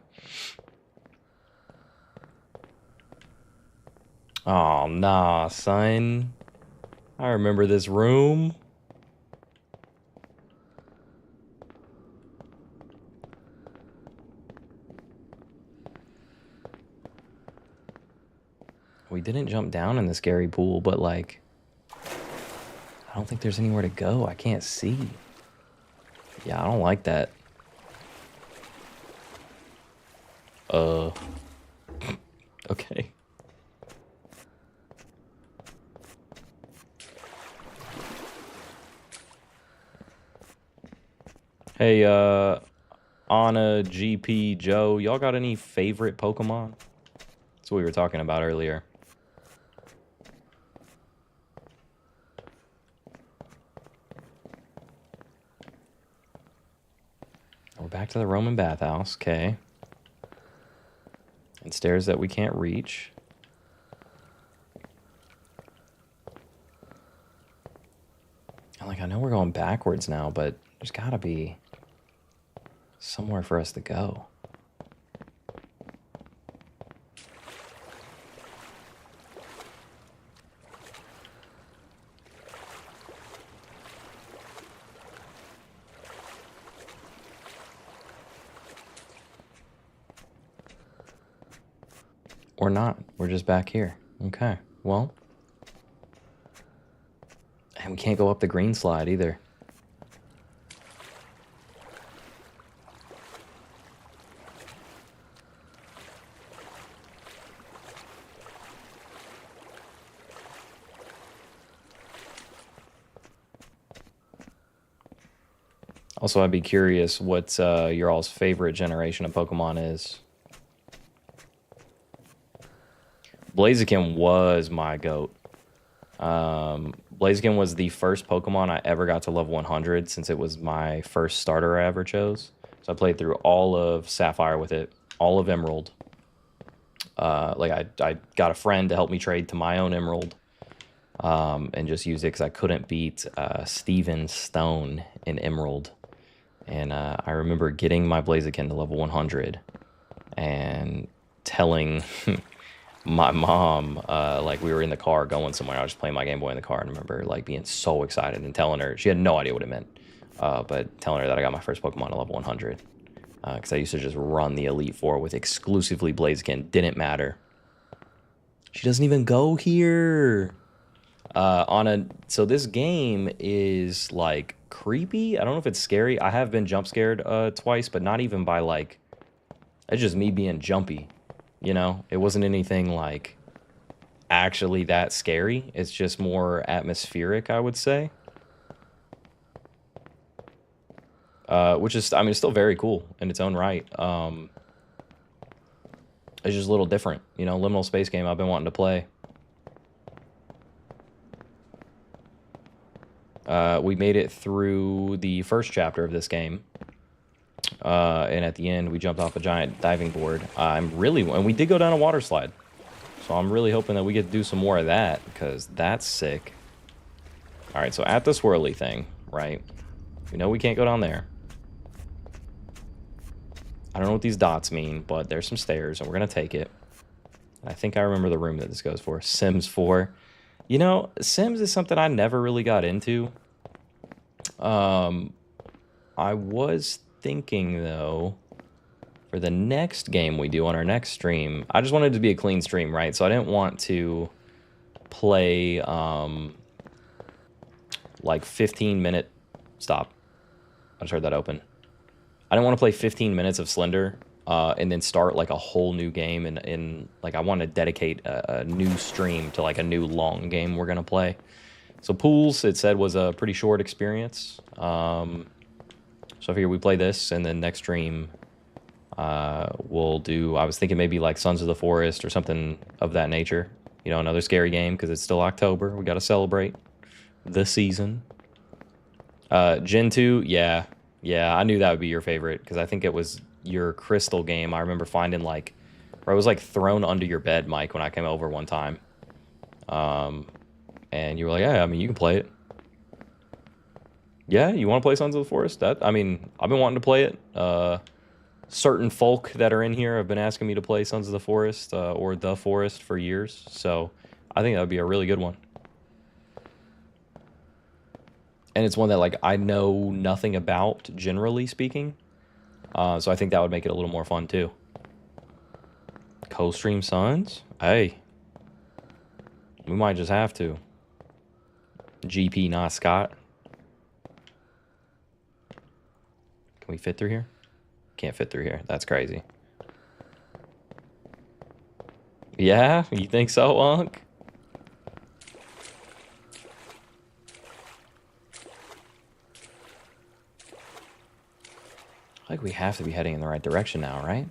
Oh, nah, son. I remember this room. We didn't jump down in the scary pool, but like... I don't think there's anywhere to go. I can't see. Yeah, I don't like that. Okay. Hey, Anna, GP, Joe, y'all got any favorite Pokemon? That's what we were talking about earlier. We're back to the Roman bathhouse. Okay. And stairs that we can't reach. And like, I know we're going backwards now, but there's gotta be somewhere for us to go. Or not. We're just back here. Okay. Well. And we can't go up the green slide either. Also, I'd be curious what your all's favorite generation of Pokemon is. Blaziken was my GOAT. Blaziken was the first Pokemon I ever got to level 100 since it was my first starter I ever chose. So I played through all of Sapphire with it, all of Emerald. I got a friend to help me trade to my own Emerald and just used it because I couldn't beat Steven Stone in Emerald. And I remember getting my Blaziken to level 100 and telling my mom, like we were in the car going somewhere. I was just playing my Game Boy in the car and I remember like being so excited and telling her, she had no idea what it meant, but telling her that I got my first Pokemon to level 100. Because I used to just run the Elite Four with exclusively Blaziken. Didn't matter. She doesn't even go here. So this game is like creepy. I don't know if it's scary. I have been jump scared twice, but not even by like, it's just me being jumpy. You know, it wasn't anything like actually that scary. It's just more atmospheric, I would say. Which is, I mean, it's still very cool in its own right. It's just a little different, you know, liminal space game I've been wanting to play. We made it through the first chapter of this game. And at the end, we jumped off a giant diving board. And we did go down a water slide. So I'm really hoping that we get to do some more of that, because that's sick. All right, so at the swirly thing, right? We know we can't go down there. I don't know what these dots mean, but there's some stairs, and we're going to take it. I think I remember the room that this goes for. Sims 4. You know, Sims is something I never really got into. I was thinking, though, for the next game we do on our next stream, I just wanted it to be a clean stream, right? So I didn't want to play, like 15-minute... Stop. I just heard that open. I didn't want to play 15 minutes of Slender and then start like a whole new game, and like I want to dedicate a new stream to like a new long game we're gonna play. So Pools, it said, was a pretty short experience. So I figured we play this, and then next stream we'll do, I was thinking maybe like Sons of the Forest or something of that nature. You know, another scary game because it's still October. We got to celebrate the season. Gen 2, yeah. Yeah, I knew that would be your favorite because I think it was your crystal game. I remember finding like, or it was like thrown under your bed, Mike, when I came over one time. And you were like, yeah, I mean, you can play it. Yeah, you want to play Sons of the Forest? That, I mean, I've been wanting to play it. Certain folk that are in here have been asking me to play Sons of the Forest or The Forest for years. So I think that would be a really good one. And it's one that, like, I know nothing about, generally speaking. So I think that would make it a little more fun, too. Co-stream Sons? Hey. We might just have to. GP, not Scott. Can we fit through here? Can't fit through here. That's crazy. Yeah? You think so, Unc? Like we have to be heading in the right direction now, right?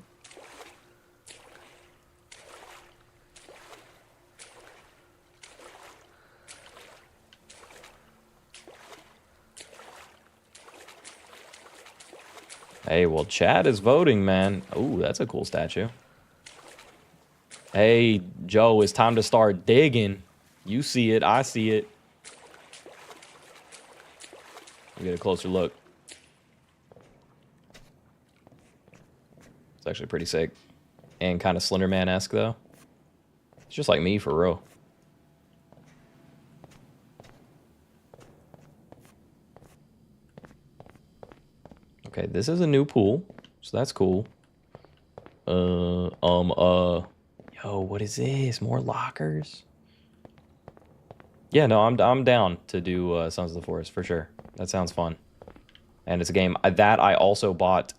Hey, well, Chad is voting, man. Ooh, that's a cool statue. Hey, Joe, it's time to start digging. You see it, I see it. We'll get a closer look. It's actually pretty sick. And kind of Slenderman-esque, though. It's just like me, for real. Okay, this is a new pool, so that's cool. Yo, what is this? More lockers? Yeah, no, I'm down to do Sons of the Forest for sure. That sounds fun. And it's a game that I also bought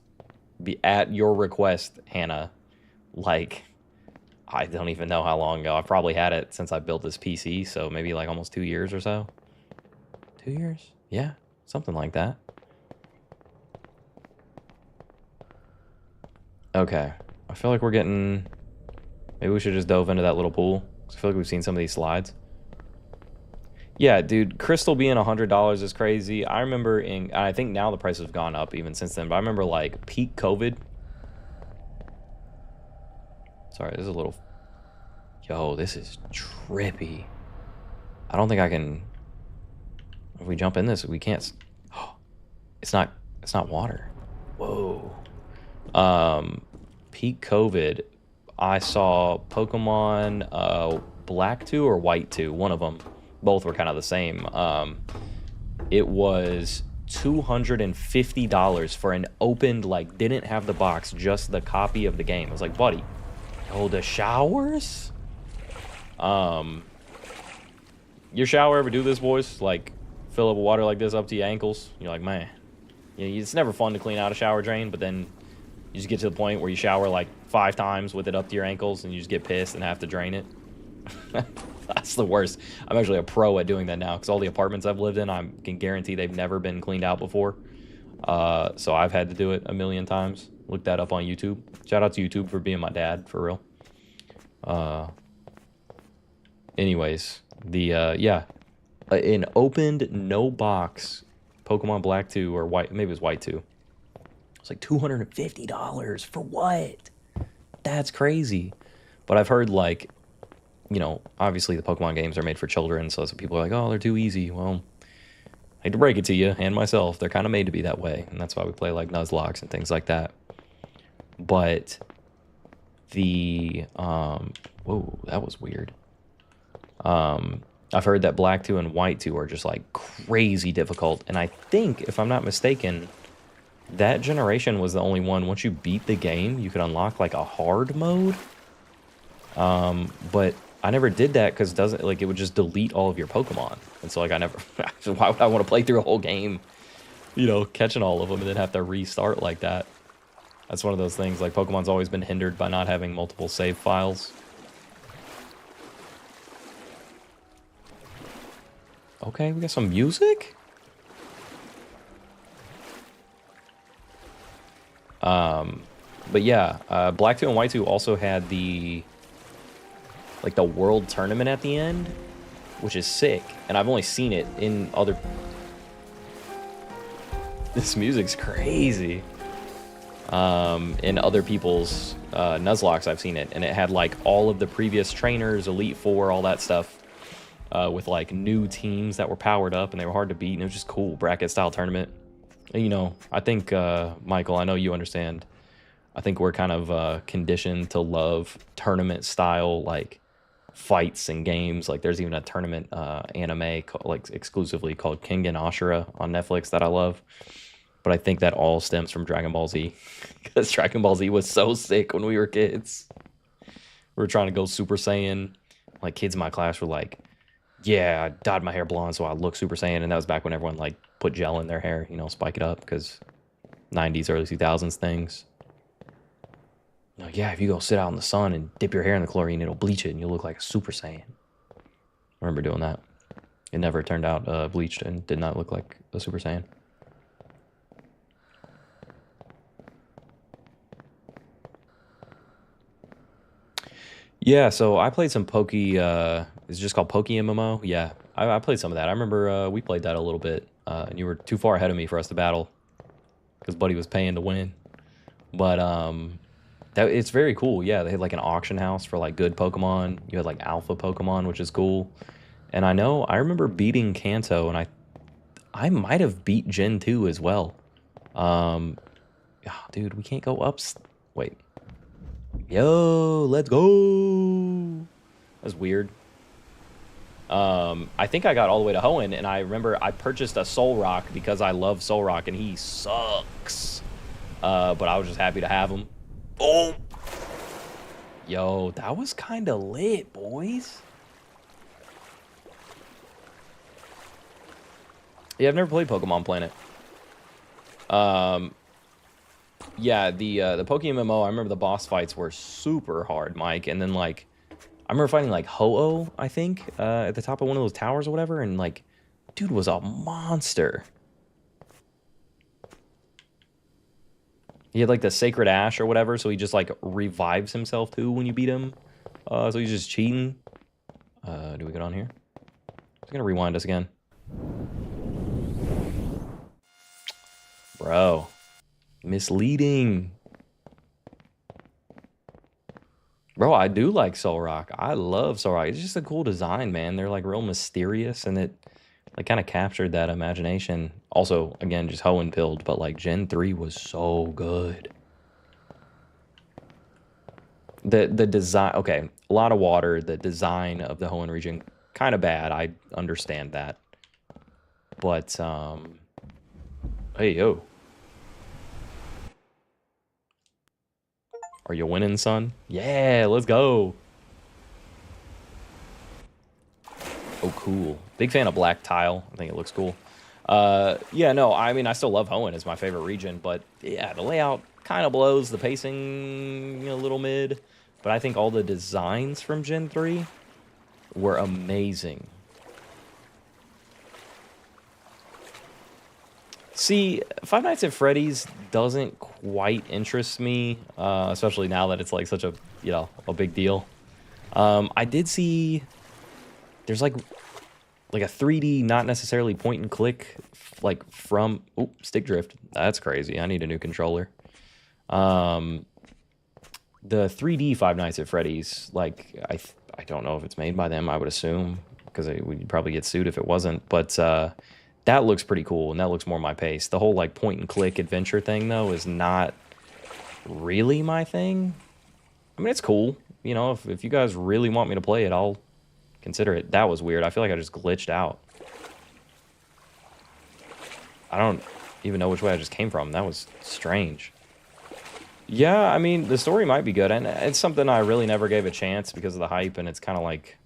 at your request, Hannah. Like, I don't even know how long ago. I've probably had it since I built this PC, so maybe like almost 2 years or so. 2 years? Yeah, something like that. Okay, I feel like we're getting... Maybe we should just dove into that little pool. I feel like we've seen some of these slides. Yeah, dude, Crystal being $100 is crazy. I remember I think now the prices have gone up even since then, but I remember like peak COVID. Sorry, this is a little... Yo, this is trippy. I don't think I can... If we jump in this, we can't... Oh, it's not water. Whoa. Peak COVID, I saw Pokemon Black 2 or White 2, one of them. Both were kind of the same. It was $250 for an opened, like, didn't have the box, just the copy of the game. I was like, buddy, yo, the showers? Your shower ever do this, boys? Like, fill up with water like this up to your ankles? You're like, man. You know, it's never fun to clean out a shower drain, but then you just get to the point where you shower like 5 times with it up to your ankles and you just get pissed and have to drain it. That's the worst. I'm actually a pro at doing that now because all the apartments I've lived in, I can guarantee they've never been cleaned out before. So I've had to do it a million times. Look that up on YouTube. Shout out to YouTube for being my dad, for real. Anyways, yeah, an opened, no box Pokemon Black 2 or White, maybe it was White 2. It's like $250 for what? That's crazy. But I've heard, like, you know, obviously the Pokemon games are made for children, so some people are like, oh, they're too easy. Well, I hate to break it to you and myself, they're kind of made to be that way, and that's why we play like Nuzlocke and things like that. But the whoa, that was weird. I've heard that Black 2 and White 2 are just like crazy difficult, and I think, if I'm not mistaken, that generation was the only one, once you beat the game, you could unlock like a hard mode. But I never did that because it would just delete all of your Pokemon. And so like I never, why would I want to play through a whole game, you know, catching all of them and then have to restart like that? That's one of those things, like Pokemon's always been hindered by not having multiple save files. Okay, we got some music? But yeah, Black 2 and White 2 also had the world tournament at the end, which is sick. And I've only seen it in other... This music's crazy. In other people's Nuzlocks, I've seen it. And it had like all of the previous trainers, Elite Four, all that stuff. With like new teams that were powered up and they were hard to beat. And it was just cool, bracket style tournament. And, you know, I think, Michael, I know you understand. I think we're kind of conditioned to love tournament style, like, fights and games. Like, there's even a tournament anime like exclusively called King and Ashura on Netflix that I love. But I think that all stems from Dragon Ball Z, because Dragon Ball Z was so sick when we were kids. We were trying to go Super Saiyan. Like, kids in my class were like, yeah, I dyed my hair blonde so I look Super Saiyan. And that was back when everyone like put gel in their hair, you know, spike it up, because 90s, early 2000s things. Like, yeah, if you go sit out in the sun and dip your hair in the chlorine, it'll bleach it and you'll look like a Super Saiyan. I remember doing that. It never turned out bleached and did not look like a Super Saiyan. Yeah, so I played some it's just called Poke MMO. Yeah, I played some of that. I remember we played that a little bit, and you were too far ahead of me for us to battle, because Buddy was paying to win. But it's very cool. Yeah, they had like an auction house for like good Pokemon. You had like alpha Pokemon, which is cool. And I remember beating Kanto, and I might have beat Gen 2 as well. Um, dude, we can't go up. Wait. Yo, let's go. That's weird. I think I got all the way to Hoenn, and I remember I purchased a Soul Rock because I love Solrock, and he sucks. But I was just happy to have him. Oh! Yo, that was kind of lit, boys. Yeah, I've never played Pokemon Planet. Yeah, the Pokemon MMO, I remember the boss fights were super hard, Mike. And then, like, I remember fighting, like, Ho-Oh, I think, at the top of one of those towers or whatever. And, like, dude was a monster. He had, like, the Sacred Ash or whatever, so he just, like, revives himself, too, when you beat him. So he's just cheating. Do we get on here? It's gonna rewind us again. Bro. Misleading. Bro, I do like Solrock. I love Solrock. It's just a cool design, man. They're like real mysterious, and it like kind of captured that imagination. Also, again, just Hoenn pilled, but like Gen 3 was so good. The design, okay, a lot of water. The design of the Hoenn region kind of bad. I understand that. But hey yo. Are you winning, son? Yeah, let's go. Oh, cool. Big fan of black tile. I think it looks cool. Yeah, no, I mean, I still love Hoenn. It's my favorite region, but yeah, the layout kind of blows. The pacing, a little mid. But I think all the designs from Gen 3 were amazing. See, Five Nights at Freddy's doesn't quite interest me, especially now that it's like such a, a big deal. I did see there's like a 3D, not necessarily point and click, like from stick drift. That's crazy. I need a new controller. The 3D Five Nights at Freddy's, like I don't know if it's made by them. I would assume because we'd probably get sued if it wasn't. But that looks pretty cool, and that looks more my pace. The whole like point and click adventure thing though is not really my thing. I mean, it's cool. You know, if you guys really want me to play it, I'll consider it. That was weird. I feel like I just glitched out. I don't even know which way I just came from. That was strange. Yeah, I mean, the story might be good, and it's something I really never gave a chance because of the hype, and it's kind of like,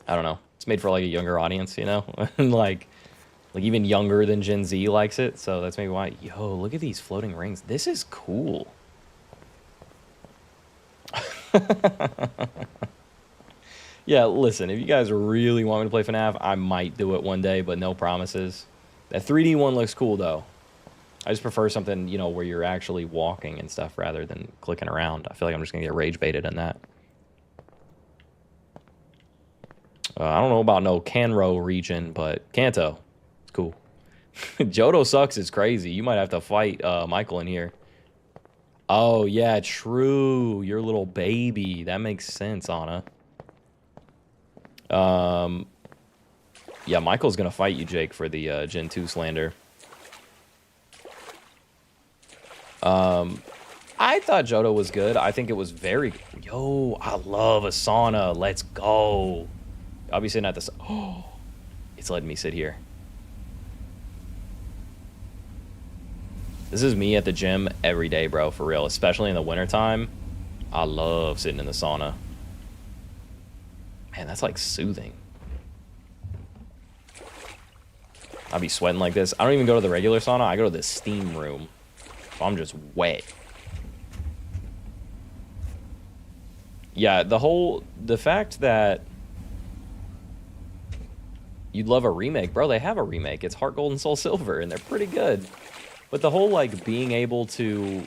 I don't know. It's made for like a younger audience, you know? And like even younger than Gen Z likes it, so that's maybe why. Yo, look at these floating rings. This is cool. Yeah, listen, if you guys really want me to play FNAF, I might do it one day, but no promises. That 3D one looks cool, though. I just prefer something, where you're actually walking and stuff rather than clicking around. I feel like I'm just going to get rage baited on that. I don't know about no Canro region, but Kanto, it's cool. Johto sucks is crazy. You might have to fight Michael in here. Oh, yeah, true. Your little baby. That makes sense, Anna. Yeah, Michael's going to fight you, Jake, for the Gen 2 Slender. I thought Johto was good. I think it was very... Yo, I love Asana. Let's go. I'll be sitting at this... Oh, it's letting me sit here. This is me at the gym every day, bro, for real. Especially in the wintertime. I love sitting in the sauna. Man, that's like soothing. I'll be sweating like this. I don't even go to the regular sauna. I go to the steam room. So I'm just wet. Yeah, the fact that you'd love a remake, bro, they have a remake. It's Heart Gold and Soul Silver, and they're pretty good. But the whole, like, being able to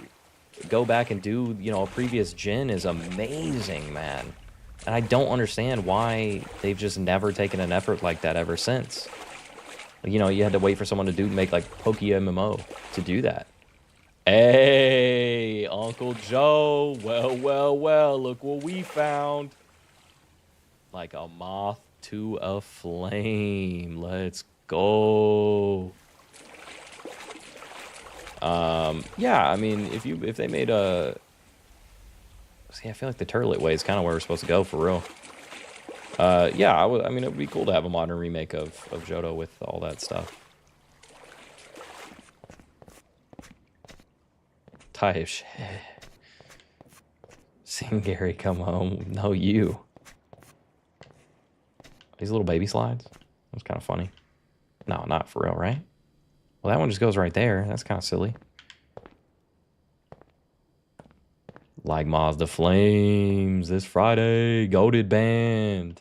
go back and do, a previous gen is amazing, man. And I don't understand why they've just never taken an effort like that ever since. Like, you had to wait for someone to make, like, Poke MMO to do that. Hey, Uncle Joe. Well, well, well. Look what we found. Like a moth to a flame. Let's go. Yeah, I mean, if they made a see, I feel like the turlet way is kind of where we're supposed to go for real. Yeah, I mean, it would be cool to have a modern remake of Johto with all that stuff. Type shit. Seeing Gary come home. No, you. These little baby slides. That's kind of funny. No, not for real, right? Well, that one just goes right there. That's kind of silly. Like Mazda Flames this Friday. Goated Band.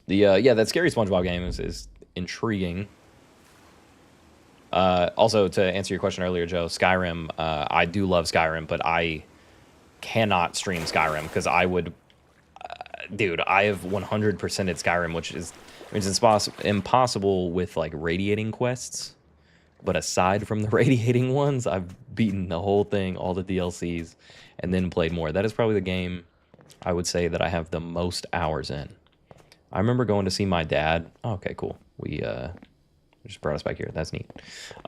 The yeah, that scary SpongeBob game is intriguing. Also, to answer your question earlier, Joe, Skyrim. I do love Skyrim, but I cannot stream Skyrim because I would, dude. I have 100%ed Skyrim, which is, I mean, it's impossible with like radiating quests. But aside from the radiating ones, I've beaten the whole thing, all the DLCs, and then played more. That is probably the game I would say that I have the most hours in. I remember going to see my dad. Oh, okay, cool. We just brought us back here. That's neat.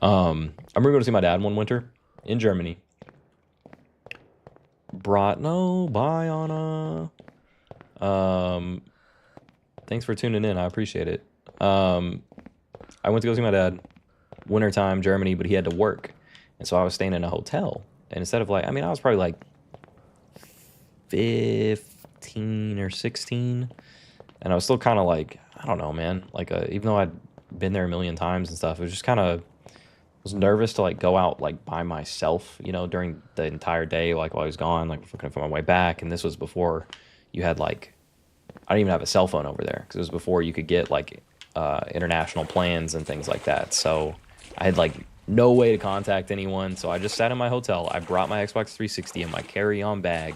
I remember going to see my dad one winter in Germany. Brought no bye Anna. Thanks for tuning in. I appreciate it. I went to go see my dad. Wintertime, Germany, but he had to work. And so I was staying in a hotel. And instead of like, I mean, I was probably like 15 or 16. And I was still kind of like, I don't know, man. Like, even though I'd been there a million times and stuff, it was just kind of, was nervous to like go out like by myself, you know, during the entire day, like while I was gone, like looking for my way back. And this was before you had like, I didn't even have a cell phone over there because it was before you could get like international plans and things like that. So I had like no way to contact anyone. So I just sat in my hotel. I brought my Xbox 360 in my carry-on bag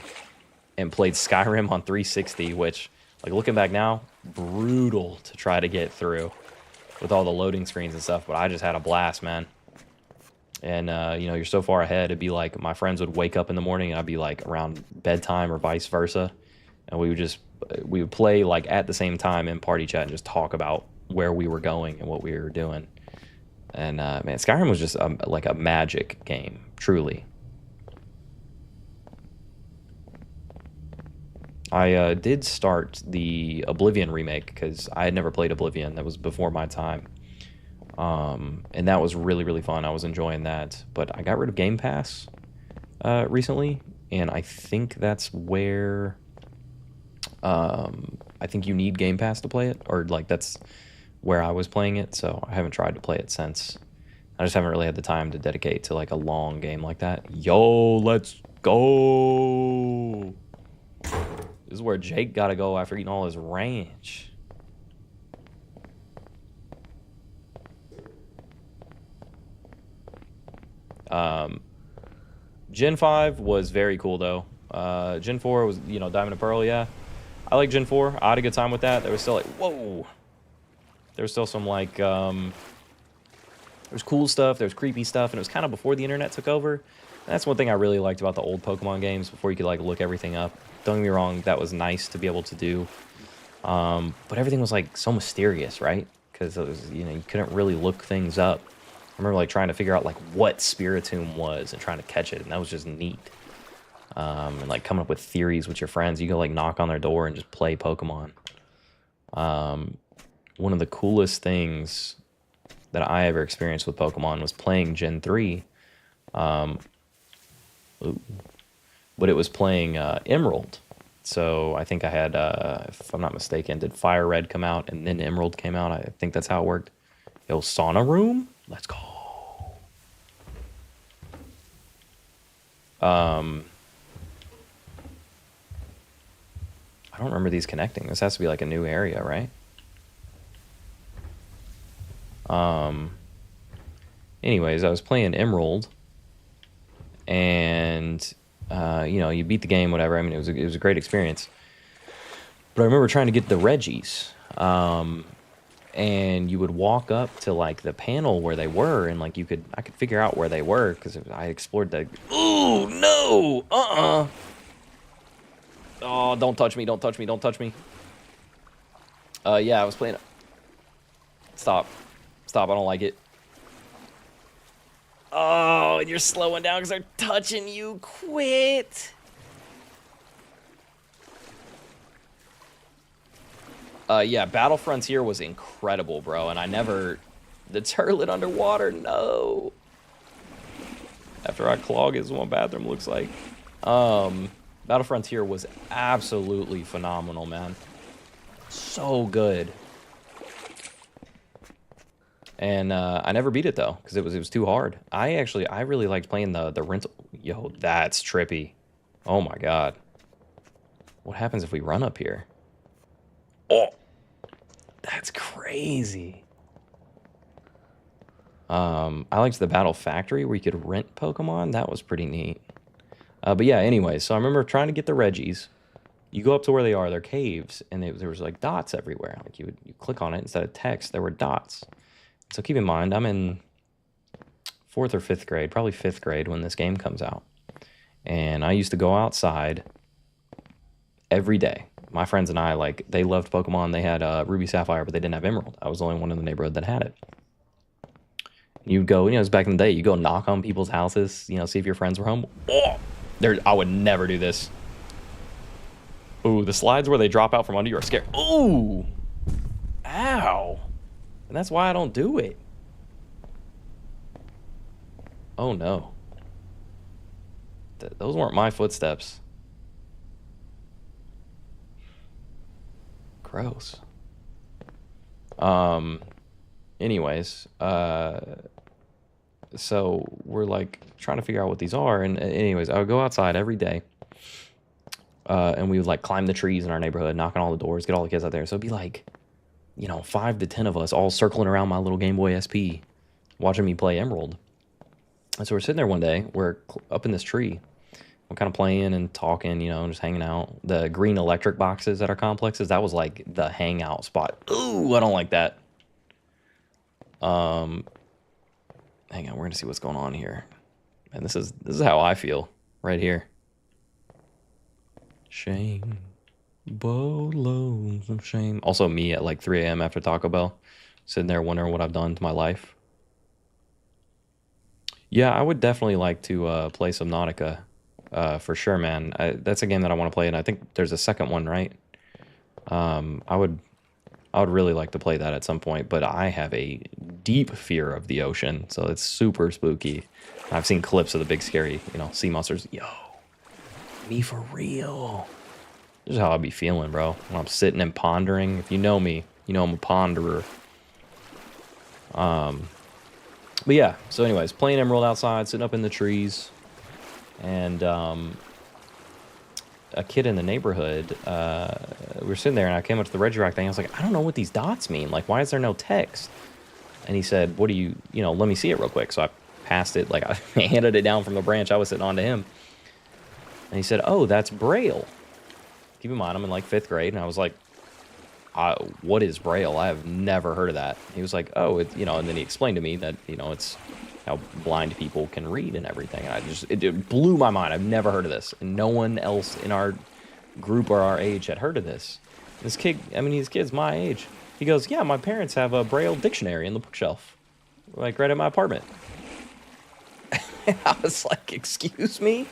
and played Skyrim on 360, which, like, looking back now, brutal to try to get through with all the loading screens and stuff. But I just had a blast, man. And, you know, you're so far ahead. It'd be like my friends would wake up in the morning and I'd be like around bedtime or vice versa. And we would play like at the same time in party chat and just talk about where we were going and what we were doing. And man, Skyrim was just like a magic game, truly. I did start the Oblivion remake because I had never played Oblivion. That was before my time. And that was really, really fun. I was enjoying that. But I got rid of Game Pass recently. And I think that's where I think you need Game Pass to play it. Or like that's where I was playing it. So I haven't tried to play it since. I just haven't really had the time to dedicate to like a long game like that. Yo, let's go. This is where Jake got to go after eating all his ranch. Gen 5 was very cool though. Gen 4 was, you know, Diamond and Pearl, yeah. I like Gen 4. I had a good time with that. There was still like, whoa. There was still some like, there's cool stuff, there's creepy stuff, and it was kind of before the internet took over. And that's one thing I really liked about the old Pokemon games, before you could like look everything up. Don't get me wrong, that was nice to be able to do. But everything was like so mysterious, right? Because it was, you know, you couldn't really look things up. I remember like trying to figure out like what Spiritomb was and trying to catch it, and that was just neat. And like coming up with theories with your friends. You could like knock on their door and just play Pokemon. One of the coolest things that I ever experienced with Pokemon was playing Gen 3. But it was playing Emerald. So I think I had, if I'm not mistaken, did Fire Red come out and then Emerald came out? I think that's how it worked. Yo, Sauna Room? Let's go. I don't remember these connecting. This has to be like a new area, right? Anyways, I was playing Emerald, and you know, you beat the game, whatever. I mean, it was a great experience. But I remember trying to get the Reggies, and you would walk up to like the panel where they were, and like I could figure out where they were because I explored the. Ooh, no! Oh, don't touch me! Don't touch me! Don't touch me! Yeah, I was playing. Stop! Stop! I don't like it. Oh, and you're slowing down because they're touching you. Quit! Yeah, Battle Frontier was incredible, bro, and I never... The turlet underwater, no! After I clog is what my bathroom looks like. Battle Frontier was absolutely phenomenal, man. So good. And I never beat it, though, because it was too hard. I really liked playing the rental... Yo, that's trippy. Oh, my God. What happens if we run up here? Oh! That's crazy. I liked the Battle Factory where you could rent Pokemon. That was pretty neat. But yeah, anyway, so I remember trying to get the Reggies. You go up to where they are, they're caves, and there was like dots everywhere. Like you click on it instead of text, there were dots. So keep in mind, I'm in 4th or 5th grade, probably 5th grade when this game comes out. And I used to go outside every day. My friends and I, like, they loved Pokemon. They had Ruby Sapphire, but they didn't have Emerald. I was the only one in the neighborhood that had it. You'd go, it was back in the day, you go knock on people's houses, see if your friends were home. Oh! I would never do this. Ooh, the slides where they drop out from under you are scary. Ooh! Ow! And that's why I don't do it. Oh, no. Those weren't my footsteps. Gross. Anyways, so we're like trying to figure out what these are, and anyways, I would go outside every day, and we would like climb the trees in our neighborhood, knock on all the doors, get all the kids out there. So it'd be like, 5 to 10 of us all circling around my little Game Boy SP, watching me play Emerald. And so we're sitting there one day, we're up in this tree, we're kind of playing and talking, just hanging out. The green electric boxes at our complexes, that was like the hangout spot. Ooh, I don't like that. Hang on, we're gonna see what's going on here. And this is how I feel right here. Shame, boatloads of shame. Also me at like 3 a.m. after Taco Bell, sitting there wondering what I've done to my life. Yeah, I would definitely like to play some Nautica, for sure, man. That's a game that I want to play, and I think there's a second one, right? I would really like to play that at some point, but I have a deep fear of the ocean, so it's super spooky. I've seen clips of the big scary, sea monsters. Yo, me for real. This is how I'd be feeling, bro. When I'm sitting and pondering. If you know me, you know I'm a ponderer. But yeah, so anyways, playing Emerald outside, sitting up in the trees, and a kid in the neighborhood, we were sitting there, and I came up to the Regirock thing. I was like, I don't know what these dots mean. Like, why is there no text? And he said, what do you, let me see it real quick. So I passed it, like I handed it down from the branch I was sitting on to him. And he said, oh, that's Braille. Keep in mind, I'm in like 5th grade, and I was like, what is Braille? I have never heard of that. He was like, oh, and then he explained to me that, it's how blind people can read and everything. And it blew my mind. I've never heard of this. And no one else in our group or our age had heard of this. This kid, his kid's my age. He goes, yeah, my parents have a Braille dictionary in the bookshelf, like right at my apartment. And I was like, excuse me?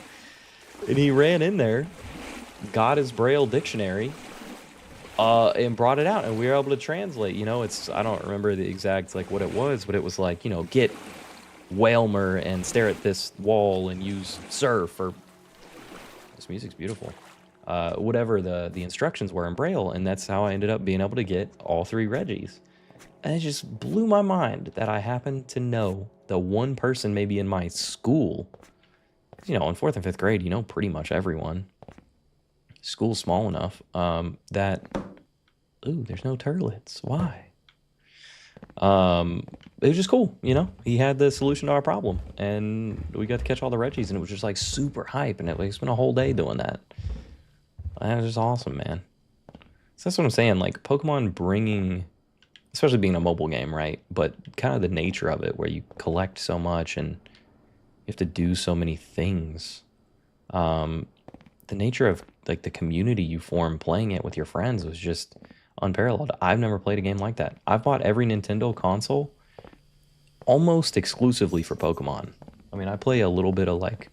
And he ran in there, got his Braille dictionary, and brought it out, and we were able to translate. I don't remember the exact, like, what it was, but it was like, get Whalmer and stare at this wall and use surf, or this music's beautiful. Whatever the instructions were in Braille, and that's how I ended up being able to get all 3 Reggies. And it just blew my mind that I happened to know the one person maybe in my school. In 4th and 5th grade, pretty much everyone. School's small enough that, ooh, there's no turtlets. Why? It was just cool, He had the solution to our problem, and we got to catch all the Reggies, and it was just like super hype, and we spent a whole day doing that. And it was just awesome, man. So that's what I'm saying. Like, Pokemon bringing especially being a mobile game, right? But kind of the nature of it, where you collect so much and you have to do so many things. Um, the nature of like the community you form playing it with your friends was just unparalleled. I've never played a game like that. I've bought every Nintendo console almost exclusively for Pokemon. I mean, I play a little bit of like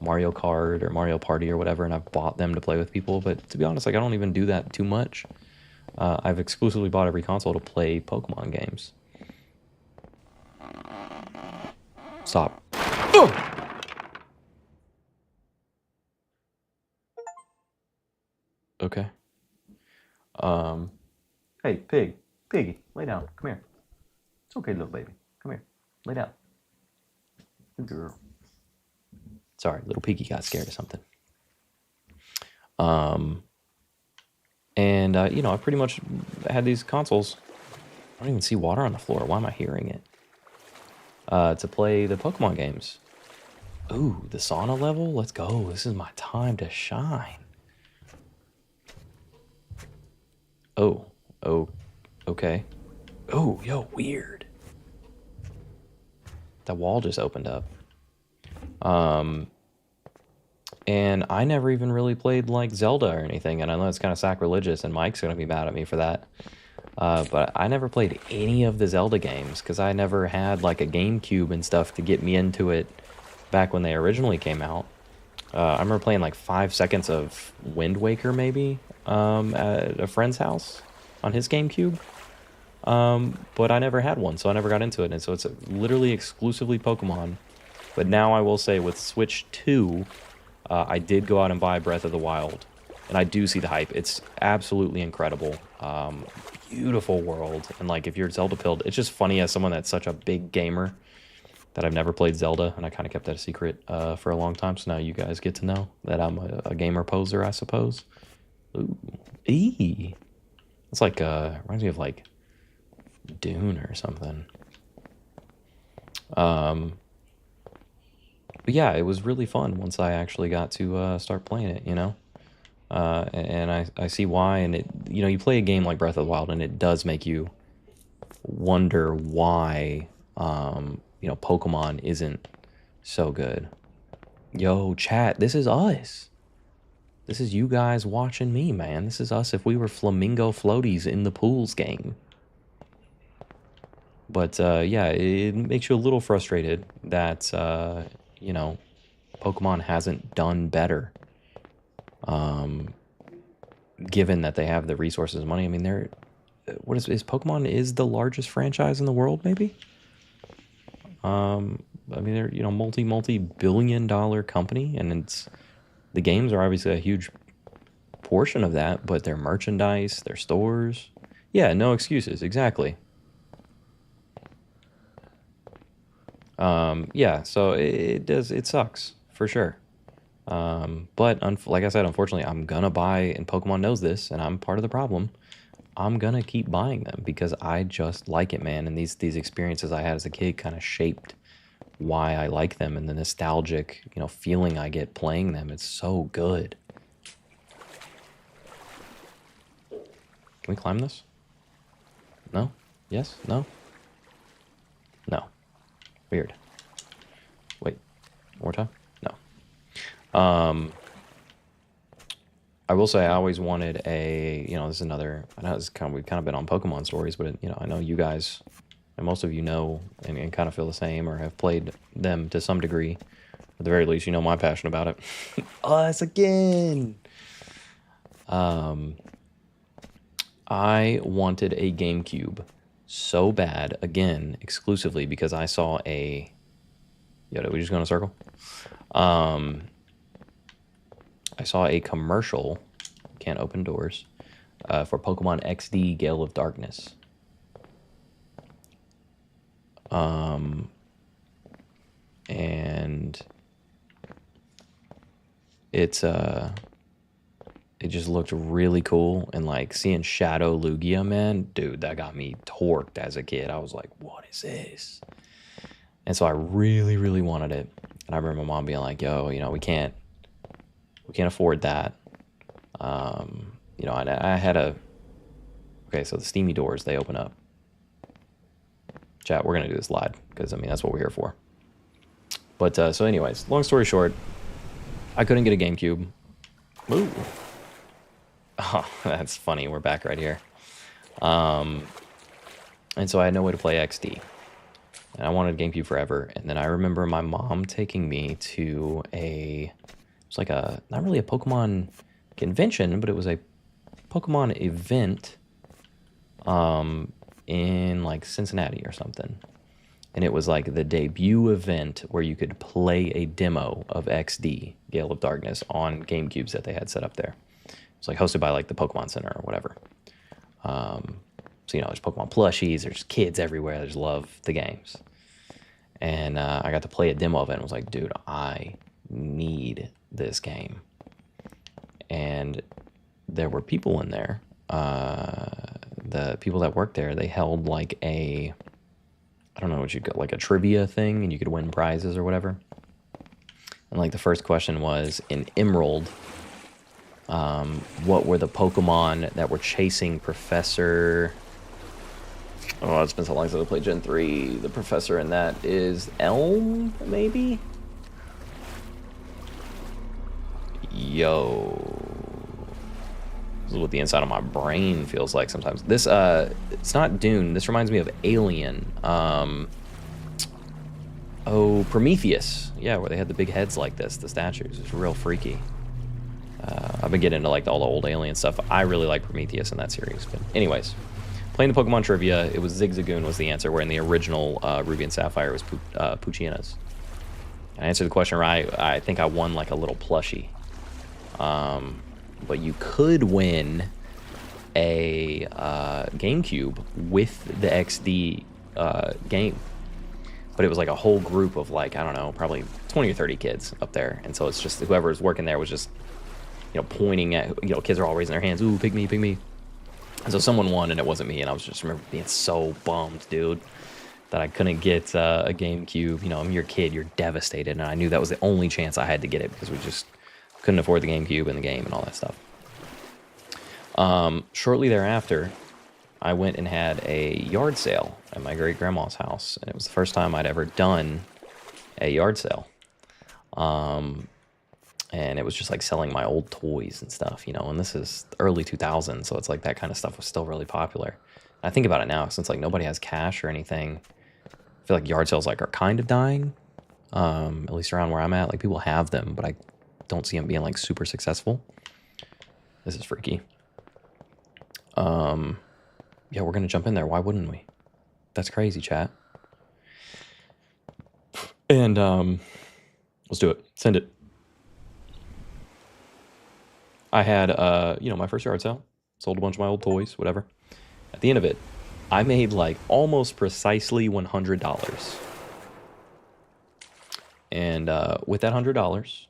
Mario Kart or Mario Party or whatever, and I've bought them to play with people. But to be honest, like I don't even do that too much. I've exclusively bought every console to play Pokemon games. Stop. Oh! Okay. Um. Hey, piggy, lay down. Come here. It's okay, little baby. Come here. Lay down. Good girl. Sorry, little piggy got scared of something. Um. And I pretty much had these consoles. I don't even see water on the floor. Why am I hearing it? To play the Pokemon games. Ooh, the sauna level? Let's go. This is my time to shine. Oh, oh, okay. Oh, yo, weird. That wall just opened up. Um, and I never even really played like Zelda or anything, and I know it's kind of sacrilegious, and Mike's gonna be mad at me for that. But I never played any of the Zelda games because I never had like a GameCube and stuff to get me into it back when they originally came out. I remember playing like 5 seconds of Wind Waker maybe at a friend's house on his GameCube. But I never had one, so I never got into it. And so it's literally exclusively Pokemon. But now I will say with Switch 2, I did go out and buy Breath of the Wild. And I do see the hype. It's absolutely incredible. Beautiful world. And like if you're Zelda pilled, it's just funny as someone that's such a big gamer that I've never played Zelda, and I kind of kept that a secret for a long time. So now you guys get to know that I'm a gamer poser, I suppose. Ooh, ee. It's like reminds me of like Dune or something. Um, but yeah, it was really fun once I actually got to start playing it. And I see why. And you play a game like Breath of the Wild, and it does make you wonder why Pokemon isn't so good. Yo, chat, this is us. This is you guys watching me, man. This is us if we were flamingo floaties in the pools game. But yeah, it makes you a little frustrated that you know Pokemon hasn't done better. Given that they have the resources and money, I mean, they're what is Pokemon is the largest franchise in the world, maybe. I mean, they're multi-billion-dollar company, and the games are obviously a huge portion of that, but their merchandise, their stores, yeah, no excuses, exactly. Yeah, so it sucks for sure. But like I said, unfortunately, I'm gonna buy, and Pokemon knows this, and I'm part of the problem. I'm gonna keep buying them because I just like it, man. And these experiences I had as a kid kind of shaped why I like them, and the nostalgic, feeling I get playing them. It's so good. Can we climb this? No? Yes? No? No. Weird. Wait. More time? No. I will say I always wanted this is another, I know we've kind of been on Pokemon stories, but I know you guys, and most of you know and kind of feel the same or have played them to some degree. At the very least, you know my passion about it. Us again! I wanted a GameCube so bad, again, exclusively because I saw did we just go in a circle? I saw a commercial, can't open doors, for Pokemon XD Gale of Darkness. And it just looked really cool, and like seeing Shadow Lugia, man, dude, that got me torqued as a kid. I was like, what is this? And so I really, really wanted it. And I remember my mom being like, yo, we can't afford that. I had okay, so the steamy doors, they open up. Chat, we're gonna do this live because I mean that's what we're here for. But so, anyways, long story short, I couldn't get a GameCube. Ooh. Oh, that's funny. We're back right here. And so I had no way to play XD. And I wanted a GameCube forever. And then I remember my mom taking me to it's like not really a Pokemon convention, but it was a Pokemon event in like Cincinnati or something. And it was like the debut event where you could play a demo of XD, Gale of Darkness, on GameCubes that they had set up there. It's like hosted by like the Pokemon Center or whatever. So, there's Pokemon plushies, there's kids everywhere, there's love the games. And I got to play a demo of it and was like, dude, I need this game. And there were people in there. The people that worked there, they held like I don't know what you got, like a trivia thing, and you could win prizes or whatever. And like the first question was, in Emerald, what were the Pokemon that were chasing Professor... Oh, it's been so long since I played Gen 3. The professor in that is Elm, maybe? Yo. This is what the inside of my brain feels like sometimes. This, it's not Dune. This reminds me of Alien. Prometheus. Yeah, where they had the big heads like this, the statues. It's real freaky. I've been getting into like all the old Alien stuff. I really like Prometheus in that series. But anyways, playing the Pokemon trivia, it was Zigzagoon was the answer, where in the original Ruby and Sapphire it was Poochyena. I answered the question right. I think I won like a little plushie. But you could win a GameCube with the XD game. But it was like a whole group of like, I don't know, probably 20 or 30 kids up there. And so it's just whoever was working there was just, pointing at, kids are all raising their hands. Ooh, pick me, pick me. And so someone won and it wasn't me. And I was just remember being so bummed, dude, that I couldn't get a GameCube. I'm your kid, you're devastated. And I knew that was the only chance I had to get it because we just couldn't afford the GameCube and the game and all that stuff. Shortly thereafter, I went and had a yard sale at my great-grandma's house. And it was the first time I'd ever done a yard sale. And it was just like selling my old toys and stuff, and this is early 2000s, so it's like that kind of stuff was still really popular. I think about it now, since like nobody has cash or anything, I feel like yard sales like are kind of dying, at least around where I'm at. Like people have them, but I don't see them being like super successful. This is freaky. Yeah, we're gonna jump in there. Why wouldn't we? That's crazy, chat. And let's do it. Send it. I had, my first yard sale. Sold a bunch of my old toys, whatever. At the end of it, I made like almost precisely $100. And with that $100,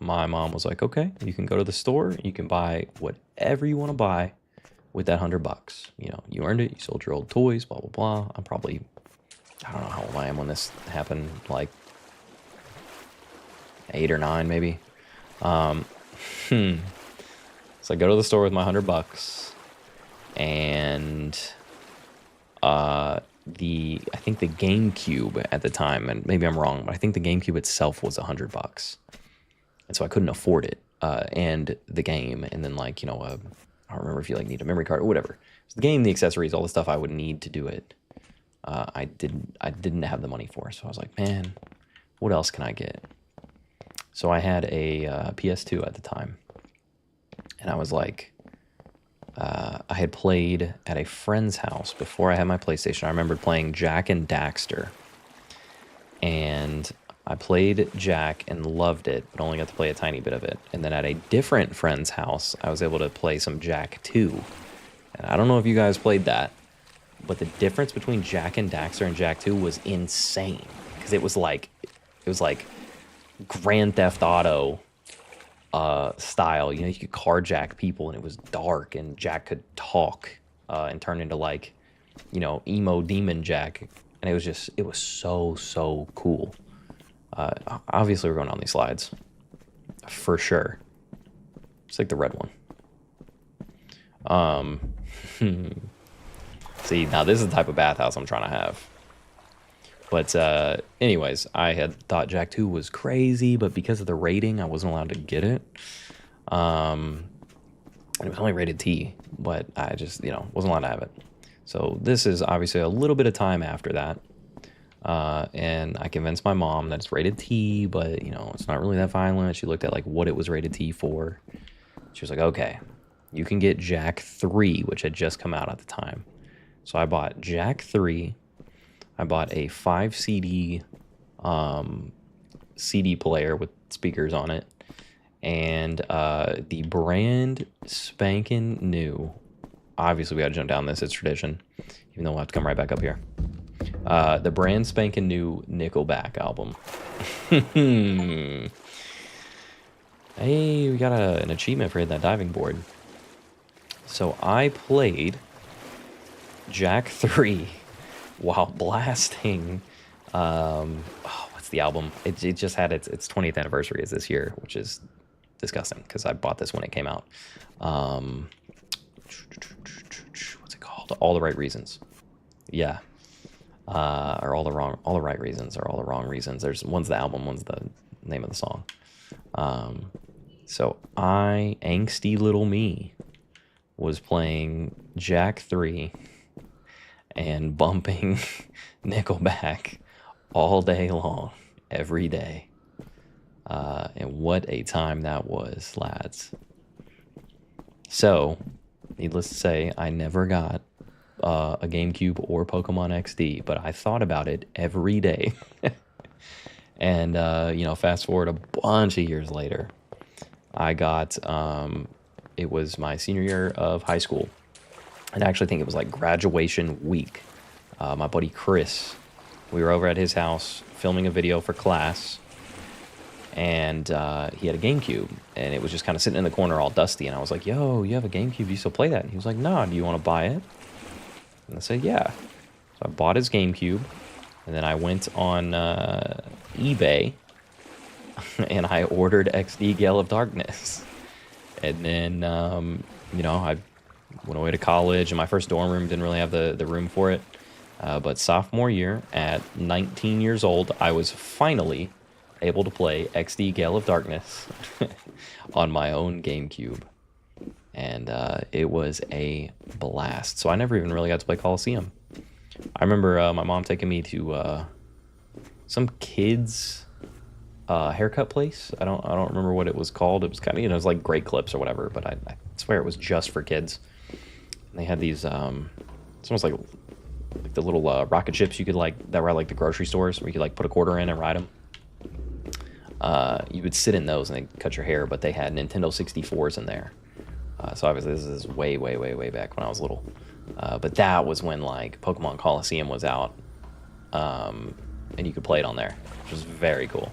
my mom was like, okay, you can go to the store. You can buy whatever you want to buy with that $100. You earned it. You sold your old toys, blah, blah, blah. I don't know how old I am when this happened, like 8 or 9 maybe. So I go to the store with my $100, and I think the GameCube at the time, and maybe I'm wrong, but I think the GameCube itself was $100, and so I couldn't afford it, and the game, and then like I don't remember if you like need a memory card or whatever. So the game, the accessories, all the stuff I would need to do it, I didn't have the money for. So I was like, man, what else can I get? So I had a PS2 at the time. And I was like, I had played at a friend's house before I had my PlayStation. I remember playing Jack and Daxter. And I played Jack and loved it, but only got to play a tiny bit of it. And then at a different friend's house, I was able to play some Jack 2. And I don't know if you guys played that, but the difference between Jack and Daxter and Jack 2 was insane. Because it was like Grand Theft Auto style. You could carjack people, and it was dark, and Jack could talk and turn into like, emo demon Jack, and it was so cool. Obviously, we're going on these slides for sure. It's like the red one. See, now this is the type of bathhouse I'm trying to have. But anyways, I had thought Jack 2 was crazy, but because of the rating, I wasn't allowed to get it. Um, and it was only rated T, but I just, wasn't allowed to have it. So this is obviously a little bit of time after that. And I convinced my mom that it's rated T, but, it's not really that violent. She looked at, like, what it was rated T for. She was like, okay, you can get Jack 3, which had just come out at the time. So I bought Jack 3. I bought a 5 CD CD player with speakers on it, and the brand spanking new. Obviously, we got to jump down this. It's tradition, even though we'll have to come right back up here. The brand spanking new Nickelback album. Hey, we got an achievement for hitting that diving board. So I played Jack 3 while blasting. What's the album? It just had its 20th anniversary is this year, which is disgusting because I bought this when it came out. What's it called? All the Right Reasons. Yeah. Or all the right reasons, or all the wrong reasons. There's one's the album, one's the name of the song. So angsty little me, was playing Jack 3 and bumping Nickelback all day long, every day. And what a time that was, lads. So, needless to say, I never got a GameCube or Pokemon XD, but I thought about it every day. And, fast forward a bunch of years later, I got, it was my senior year of high school. And I actually think it was like graduation week. My buddy Chris, we were over at his house filming a video for class, and he had a GameCube, and it was just kind of sitting in the corner all dusty, and I was like, yo, you have a GameCube, you still play that? And he was like, no, do you want to buy it? And I said, yeah. So I bought his GameCube, and then I went on eBay, and I ordered XD Gale of Darkness. And then, I went away to college, and my first dorm room didn't really have the room for it. But sophomore year, at 19 years old, I was finally able to play XD Gale of Darkness on my own GameCube. And it was a blast. So I never even really got to play Coliseum. I remember my mom taking me to some kids' haircut place. I don't remember what it was called. It was kind of, it was like Great Clips or whatever, but I swear it was just for kids. And they had these, it's almost like the little rocket ships you could that were at like the grocery stores where you could like put a quarter in and ride them. You would sit in those and they'd cut your hair, but they had Nintendo 64s in there. So obviously this is way, way, way, way back when I was little. But that was when like Pokemon Coliseum was out, and you could play it on there, which was very cool.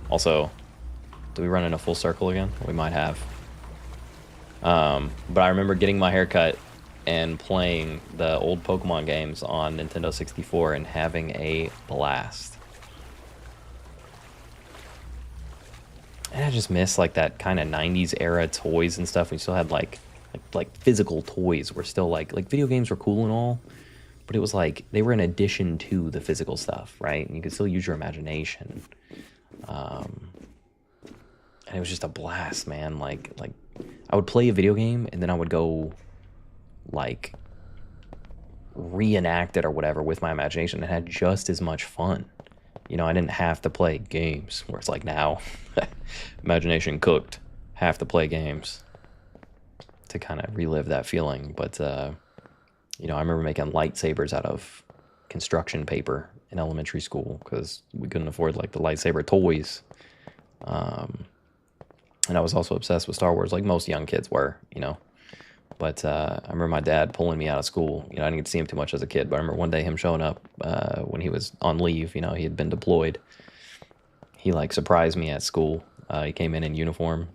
Also, do we run in a full circle again? We might have. But I remember getting my hair cut and playing the old Pokemon games on Nintendo 64 and having a blast. And I just miss like that kind of 90s era toys and stuff. We still had like physical toys were still like video games were cool and all, but it was like they were an addition to the physical stuff, right? And you could still use your imagination. And it was just a blast, man. Like I would play a video game and then I would go like reenact it or whatever with my imagination and had just as much fun. I didn't have to play games where it's like now, imagination cooked, have to play games to kind of relive that feeling. But, I remember making lightsabers out of construction paper in elementary school because we couldn't afford like the lightsaber toys. And I was also obsessed with Star Wars like most young kids were, But I remember my dad pulling me out of school. I didn't get to see him too much as a kid, but I remember one day him showing up when he was on leave. He had been deployed. He like surprised me at school. He came in uniform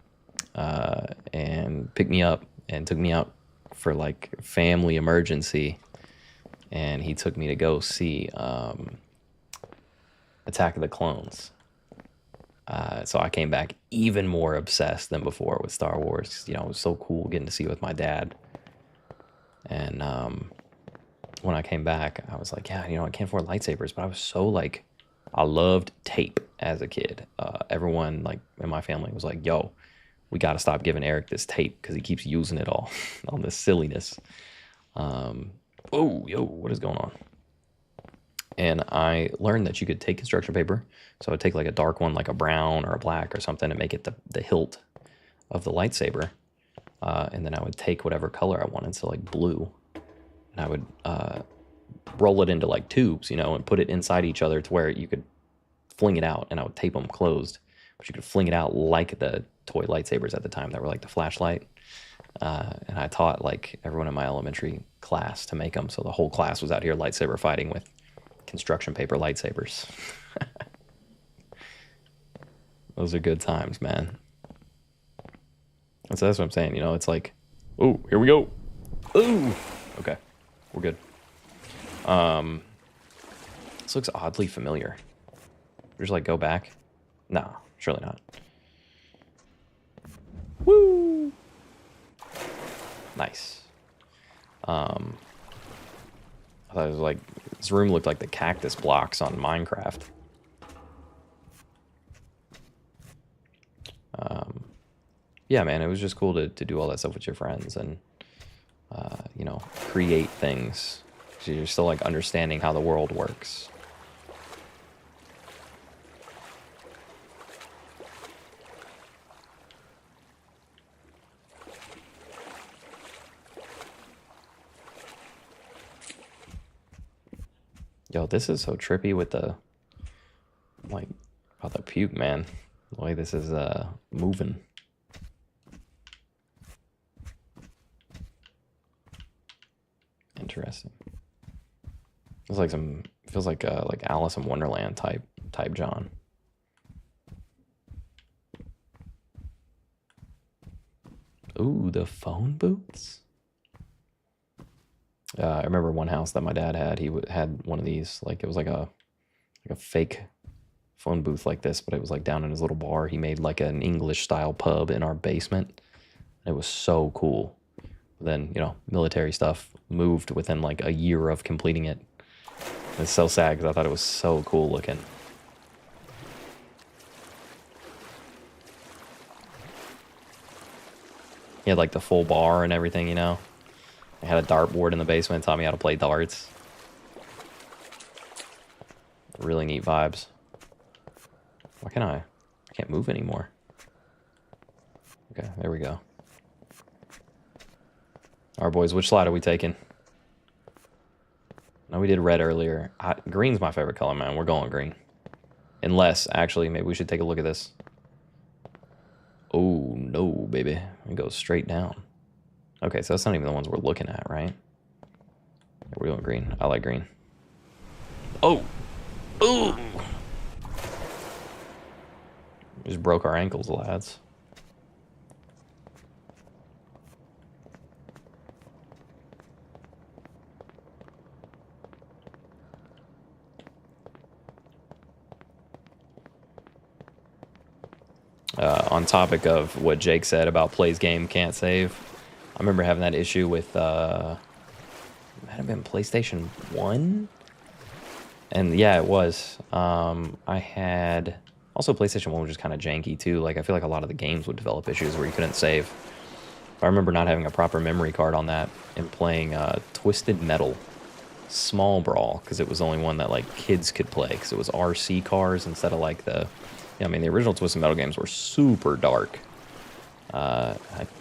and picked me up and took me out for like family emergency. And he took me to go see Attack of the Clones. So I came back even more obsessed than before with Star Wars. It was so cool getting to see it with my dad. And when I came back, I was like, yeah, I can't afford lightsabers. But I was so like I loved tape as a kid. Everyone like in my family was like, "Yo, we got to stop giving Eric this tape because he keeps using it all on this silliness." Oh, yo, what is going on? And I learned that you could take construction paper. So I would take like a dark one, like a brown or a black or something, and make it the hilt of the lightsaber. And then I would take whatever color I wanted, so like blue, and I would roll it into like tubes, and put it inside each other to where you could fling it out, and I would tape them closed, but you could fling it out like the toy lightsabers at the time that were like the flashlight. And I taught like everyone in my elementary class to make them, so the whole class was out here lightsaber fighting with construction paper lightsabers. Those are good times, man. So that's what I'm saying. It's like, oh, here we go. Ooh, okay, we're good. This looks oddly familiar. Just like go back. No, surely not. Woo! Nice. I thought it was like this room looked like the cactus blocks on Minecraft. Yeah, man, it was just cool to do all that stuff with your friends and create things. So you're still like understanding how the world works. Yo, this is so trippy with the like about the puke, man. The way this is moving. Interesting. It's like feels like Alice in Wonderland type John. Ooh, the phone booths. I remember one house that my dad had. He had one of these. Like it was like a fake phone booth like this, but it was like down in his little bar. He made like an English style pub in our basement. It was so cool. Then military stuff moved within like a year of completing it. It's so sad because I thought it was so cool looking. He had like the full bar and everything. I had a dartboard in the basement, taught me how to play darts. Really neat vibes. Why can't I can't move anymore. Okay, there we go. All right, boys, which slide are we taking? No, we did red earlier. Green's my favorite color, man. We're going green. Unless, actually, maybe we should take a look at this. Oh, no, baby. It goes straight down. Okay, so that's not even the ones we're looking at, right? Yeah, we're doing green. I like green. Oh! Ooh! Just broke our ankles, lads. On topic of what Jake said about plays game, can't save. I remember having that issue with, it might have been PlayStation 1? And yeah, it was. I had... Also, PlayStation 1 was just kind of janky, too. Like, I feel like a lot of the games would develop issues where you couldn't save. I remember not having a proper memory card on that and playing Twisted Metal Small Brawl, because it was the only one that, like, kids could play, because it was RC cars instead of, like, the... Yeah, I mean, the original Twisted Metal games were super dark. I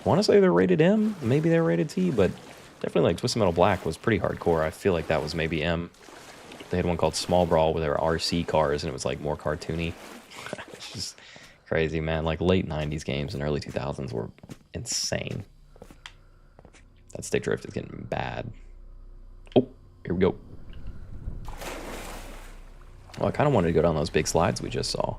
want to say they're rated M. Maybe they're rated T, but definitely, like, Twisted Metal Black was pretty hardcore. I feel like that was maybe M. They had one called Small Brawl where they were RC cars, and it was, like, more cartoony. It's just crazy, man. Like, late 90s games and early 2000s were insane. That stick drift is getting bad. Oh, here we go. Oh, I kind of wanted to go down those big slides we just saw.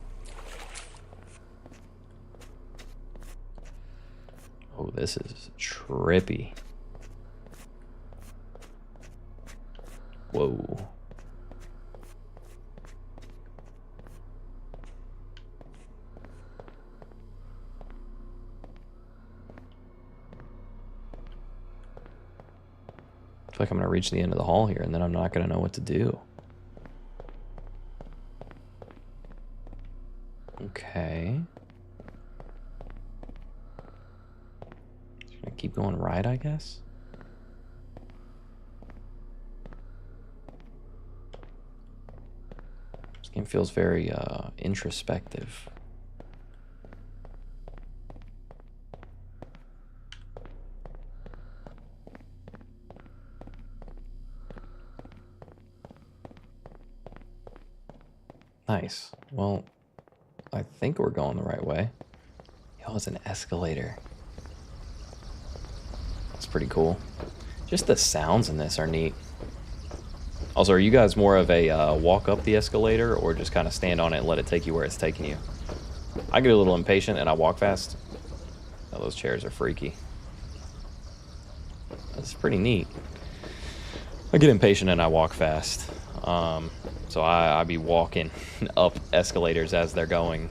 Oh, this is trippy. Whoa. I feel like I'm going to reach the end of the hall here, and then I'm not going to know what to do. going right, I guess. This game feels very introspective. Nice. Well, I think we're going the right way. Yo, it's an escalator. That's pretty cool. Just the sounds in this are neat. Also, are you guys more of a walk up the escalator or just kind of stand on it and let it take you where it's taking you? I get a little impatient and I walk fast. Oh, those chairs are freaky. That's pretty neat. I get impatient and I walk fast. So I be walking up escalators as they're going.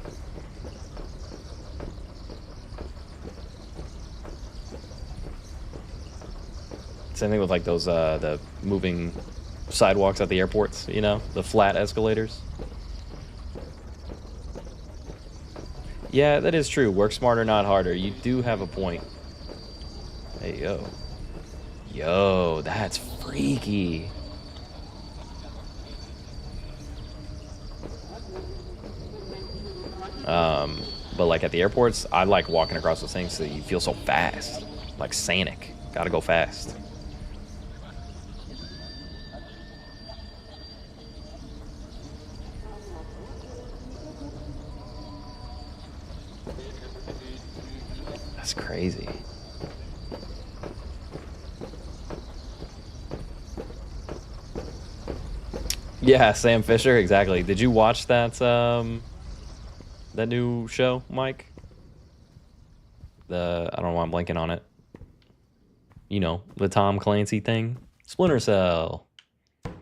Same thing with like those the moving sidewalks at the airports, you know, the flat escalators. Yeah, that is true. Work smarter, not harder. You do have a point. Hey, yo. Yo, that's freaky. But like at the airports, I like walking across those things so you feel so fast. Like Sonic. Gotta go fast. That's crazy. Yeah, Sam Fisher, exactly. Did you watch that that new show, Mike? I don't know why I'm blanking on it. You know, the Tom Clancy thing. Splinter Cell. Did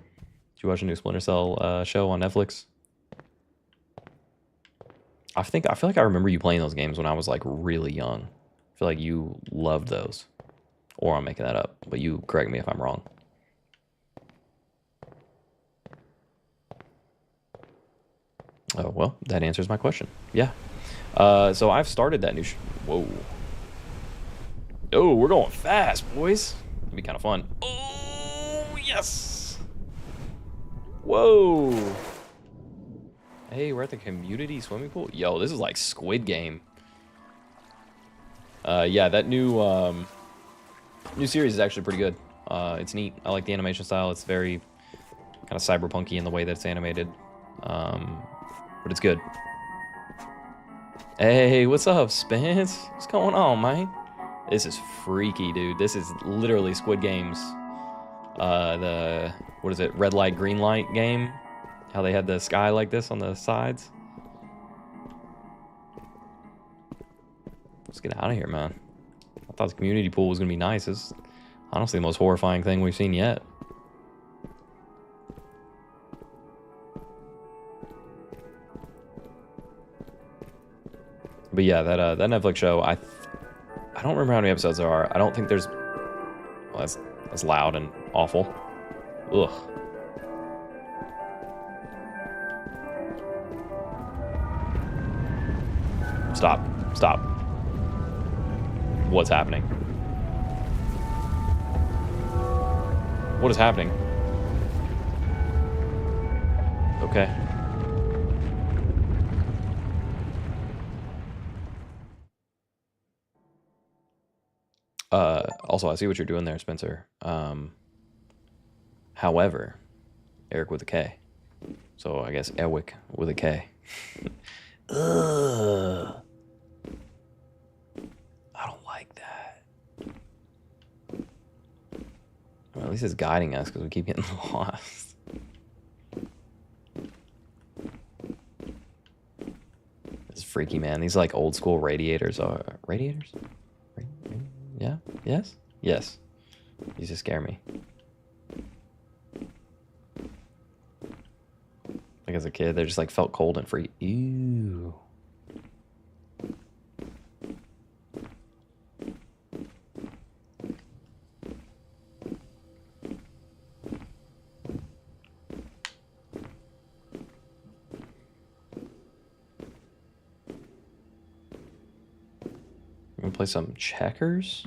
you watch a new Splinter Cell show on Netflix? I feel like I remember you playing those games when I was like really young. I feel like you loved those. Or I'm making that up, but you correct me if I'm wrong. Oh, well, that answers my question. Yeah. So I've started that new whoa. Oh, we're going fast, boys. It'll be kind of fun. Oh, yes. Whoa. Hey, we're at the community swimming pool. Yo, this is like Squid Game. Yeah, that new series is actually pretty good. It's neat. I like the animation style. It's very kind of cyberpunky in the way that it's animated. But it's good. Hey, what's up, Spence? What's going on, man? This is freaky, dude. This is literally Squid Game's what is it, red light, green light game? How they had the sky like this on the sides. Let's get out of here, man. I thought the community pool was gonna be nice. It's honestly the most horrifying thing we've seen yet. But yeah, that Netflix show, I don't remember how many episodes there are. I don't think there's. Well, that's loud and awful. Ugh. Stop. Stop. What's happening? What is happening? Okay. Also, I see what you're doing there, Spencer. However, Eric with a K. So I guess Ewick with a K. Ugh. I don't like that. Well, at least it's guiding us because we keep getting lost. This is freaky, man. These like old school radiators are radiators. Yeah. Yes. Yes. These just scare me. Like as a kid, they just like felt cold and free. Ew. I'm gonna play some checkers.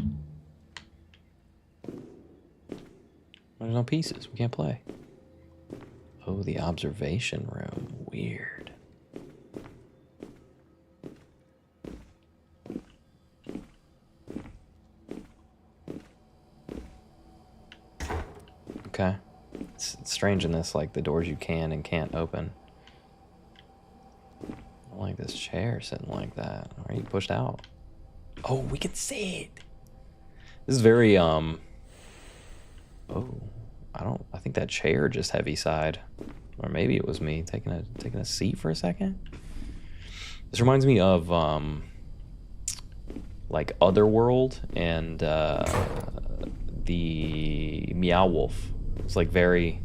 There's no pieces. We can't play. Oh, the observation room. Weird. Okay. It's strange in this, like the doors you can and can't open. I don't like this chair sitting like that. Why are you pushed out? Oh, we can see it. This is very, oh, I think that chair just heavy side. Or maybe it was me taking a seat for a second. This reminds me of, like Otherworld and, the Meow Wolf. It's like very,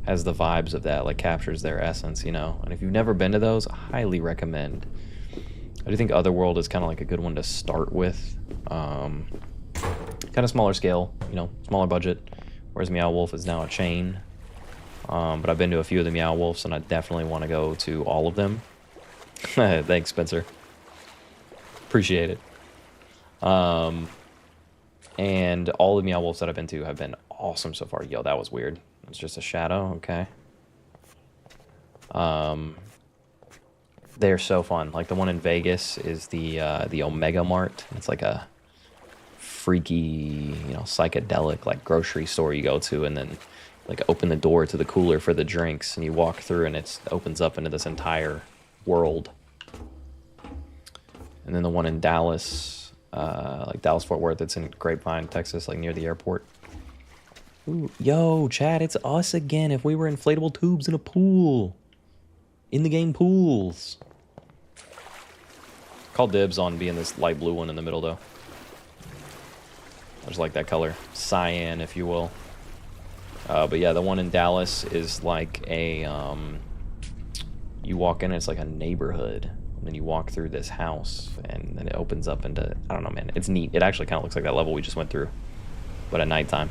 has the vibes of that, like captures their essence, you know? And if you've never been to those, I highly recommend. I do think Otherworld is kind of like a good one to start with. Kind of smaller scale, you know, smaller budget. Whereas Meow Wolf is now a chain. But I've been to a few of the Meow Wolves, and I definitely want to go to all of them. Thanks, Spencer. Appreciate it. And all the Meow Wolves that I've been to have been awesome so far. Yo, that was weird. It's just a shadow, okay. They're so fun. Like the one in Vegas is the Omega Mart. It's like a freaky, you know, psychedelic like grocery store you go to, and then like open the door to the cooler for the drinks, and you walk through, and it opens up into this entire world. And then the one in Dallas, like Dallas Fort Worth, it's in Grapevine, Texas, like near the airport. Ooh, yo, Chad, it's us again. If we were inflatable tubes in a pool, in the game pools. Call dibs on being this light blue one in the middle, though. I just like that color, cyan, if you will. But yeah, the one in Dallas is like a, you walk in, it's like a neighborhood, and then you walk through this house, and then it opens up into, I don't know, man, it's neat. It actually kind of looks like that level we just went through, but at nighttime.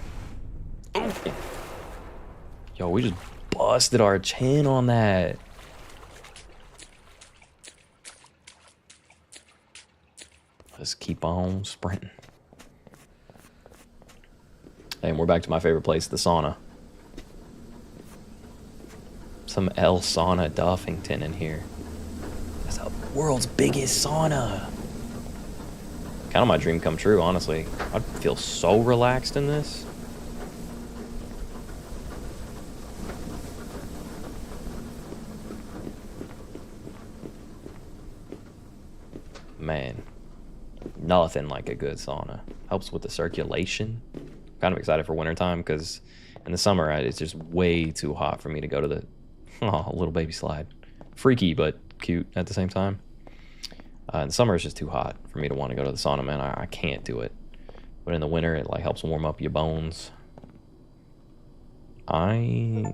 Yo, we just busted our chin on that. Let's keep on sprinting. And we're back to my favorite place, the sauna. Some El Sauna Duffington in here. That's the world's biggest sauna. Kind of my dream come true, honestly. I'd feel so relaxed in this. Man, nothing like a good sauna. Helps with the circulation. Kind of excited for wintertime because in the summer it's just way too hot for me to go to the little baby slide. Freaky but cute at the same time. In the summer it's just too hot for me to want to go to the sauna, man. I can't do it. But in the winter it like helps warm up your bones. I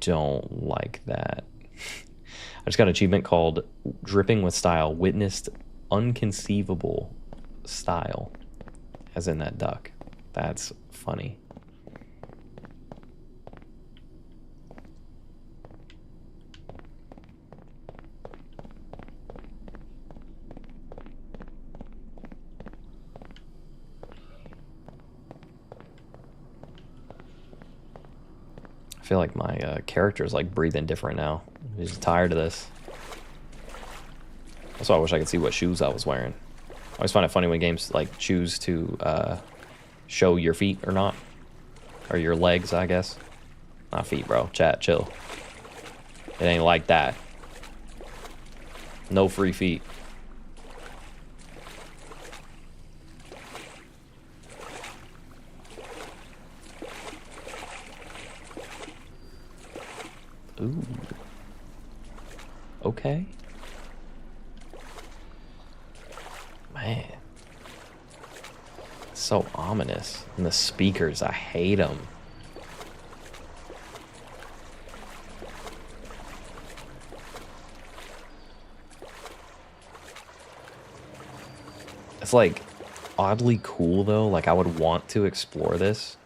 don't like that. I just got an achievement called Dripping with Style. Witnessed unconceivable style. As in that duck. That's funny. I feel like my character's like breathing different now. He's just tired of this. That's why I wish I could see what shoes I was wearing. I always find it funny when games like choose to show your feet or not. Or your legs, I guess. Not feet, bro. Chat, chill. It ain't like that. No free feet. Ooh. Okay. Man. It's so ominous. And the speakers, I hate them. It's like oddly cool though. Like I would want to explore this.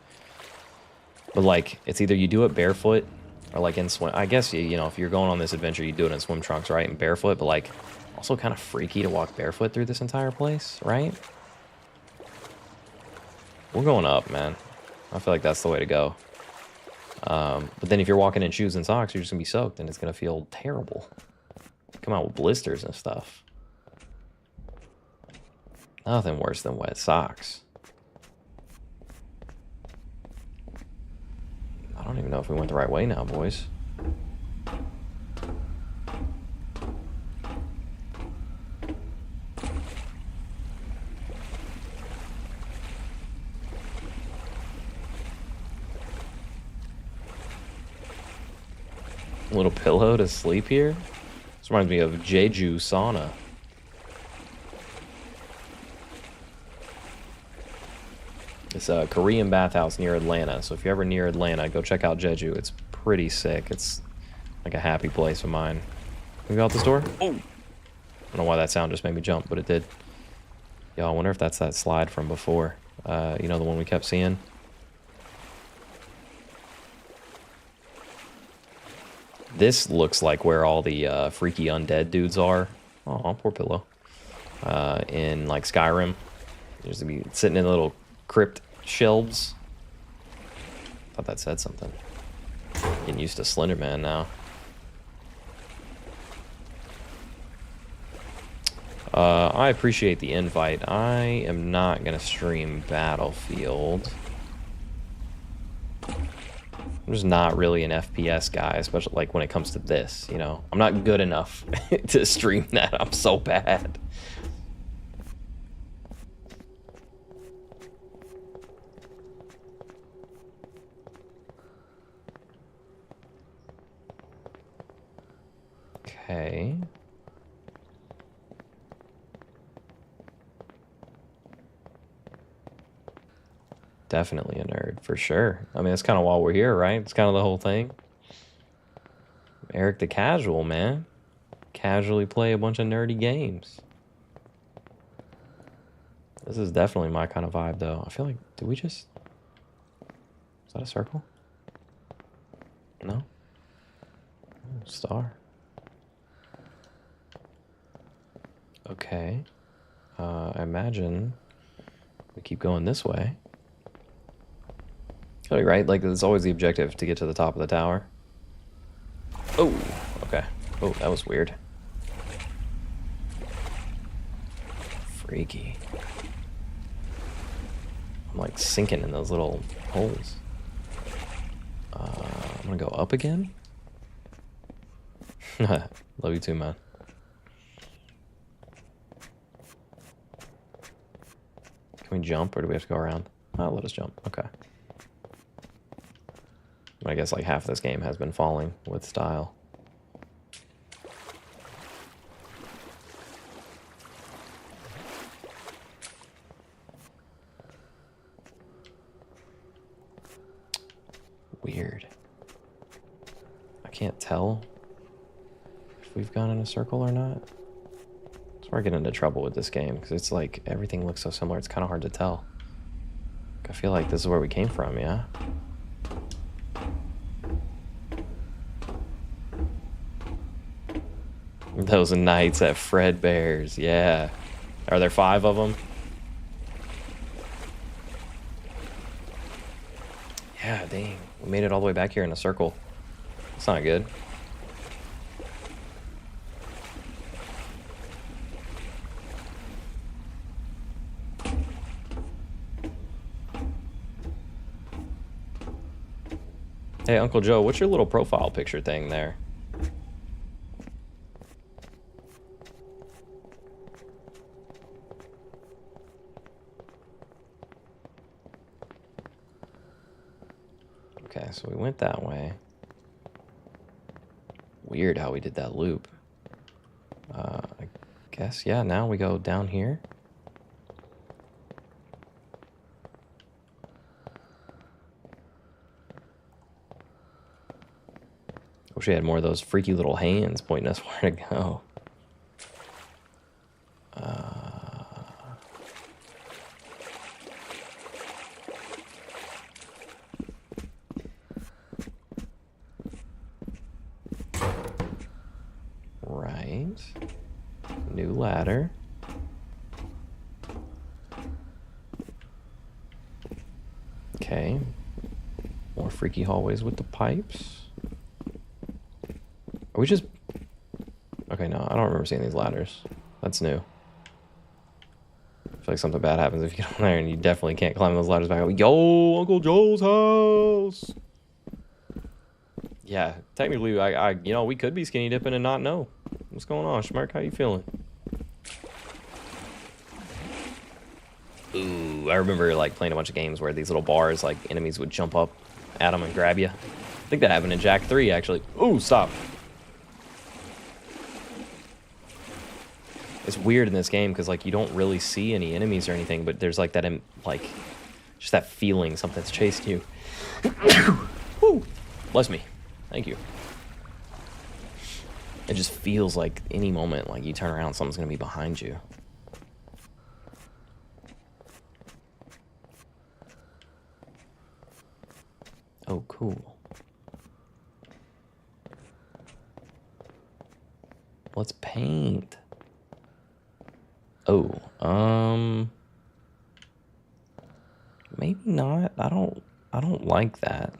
But like it's either you do it barefoot or like in swim. I guess you know if you're going on this adventure you do it in swim trunks, right? And barefoot, but like also kind of freaky to walk barefoot through this entire place, right? We're going up, man. I feel like that's the way to go. But then if you're walking in shoes and socks, you're just gonna be soaked and it's gonna feel terrible. Come out with blisters and stuff. Nothing worse than wet socks. I don't even know if we went the right way now, boys. A little pillow to sleep here. This reminds me of Jeju sauna. It's a Korean bathhouse near Atlanta. So if you're ever near Atlanta, go check out Jeju. It's pretty sick. It's like a happy place of mine. Can we go out this door? Oh! I don't know why that sound just made me jump, but it did. Yo, I wonder if that's that slide from before. You know, the one we kept seeing? This looks like where all the freaky undead dudes are. Oh, poor pillow. In like Skyrim. There's gonna be sitting in little crypt shelves. Thought that said something. Getting used to Slenderman now. I appreciate the invite. I am not gonna stream Battlefield. I'm just not really an FPS guy, especially like when it comes to this, you know. I'm not good enough to stream that. I'm so bad. Okay. Definitely a nerd, for sure. I mean, that's kind of why we're here, right? It's kind of the whole thing. Eric the Casual, man. Casually play a bunch of nerdy games. This is definitely my kind of vibe, though. I feel like, did we just... Is that a circle? No? Oh, star. Okay. I imagine we keep going this way. Right? Like, it's always the objective to get to the top of the tower. Oh, okay. Oh, that was weird. Freaky. I'm like sinking in those little holes. I'm gonna go up again. Love you too, man. Can we jump or do we have to go around? Oh, let us jump. Okay. I guess like half this game has been falling with style. Weird. I can't tell if we've gone in a circle or not. That's where I get into trouble with this game, because it's like everything looks so similar, it's kind of hard to tell. I feel like this is where we came from, yeah? Those nights at Fredbear's, yeah. Are there 5 of them? Yeah, dang. We made it all the way back here in a circle. That's not good. Hey, Uncle Joe, what's your little profile picture thing there? Okay, so we went that way. Weird how we did that loop. I guess, yeah, now we go down here. Wish we had more of those freaky little hands pointing us where to go. Right. New ladder. Okay. More freaky hallways with the pipes. Are we just... Okay, no, I don't remember seeing these ladders. That's new. I feel like something bad happens if you get on there, and you definitely can't climb those ladders back up. Yo, Uncle Joe's house! Yeah, technically, you know, we could be skinny dipping and not know. What's going on, Schmirk? How you feeling? Ooh, I remember, like, playing a bunch of games where these little bars, like, enemies would jump up at them and grab you. I think that happened in Jak 3, actually. Ooh, stop. It's weird in this game because, like, you don't really see any enemies or anything, but there's, like, that, like, just that feeling something's chasing you. Woo! Bless me. Thank you. It just feels like any moment, like, you turn around, something's gonna be behind you. Oh, cool. Let's paint. Oh, maybe not. I don't like that.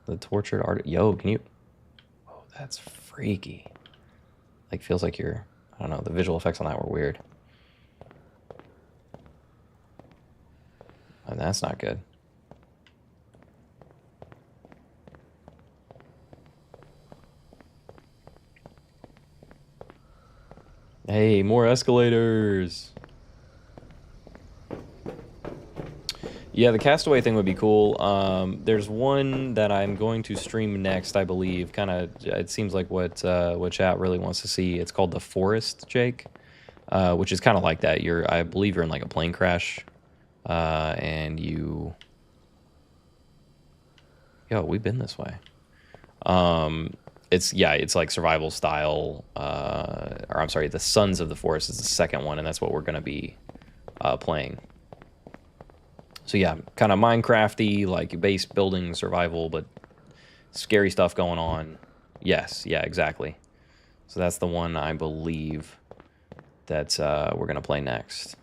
The tortured art. Yo, can you? Oh, that's freaky. Like, feels like you're. I don't know. The visual effects on that were weird. And that's not good. Hey, more escalators. Yeah, the Castaway thing would be cool. There's one that I'm going to stream next, I believe. Kind of, it seems like what chat really wants to see. It's called The Forest, Jake, which is kind of like that. I believe you're in like a plane crash, and you. Yo, we've been this way. It's like survival style, or I'm sorry, the Sons of the Forest is the second one, and that's what we're gonna be playing. So yeah, kind of Minecrafty, like base building survival, but scary stuff going on. Yes, yeah, exactly. So that's the one I believe that we're gonna play next,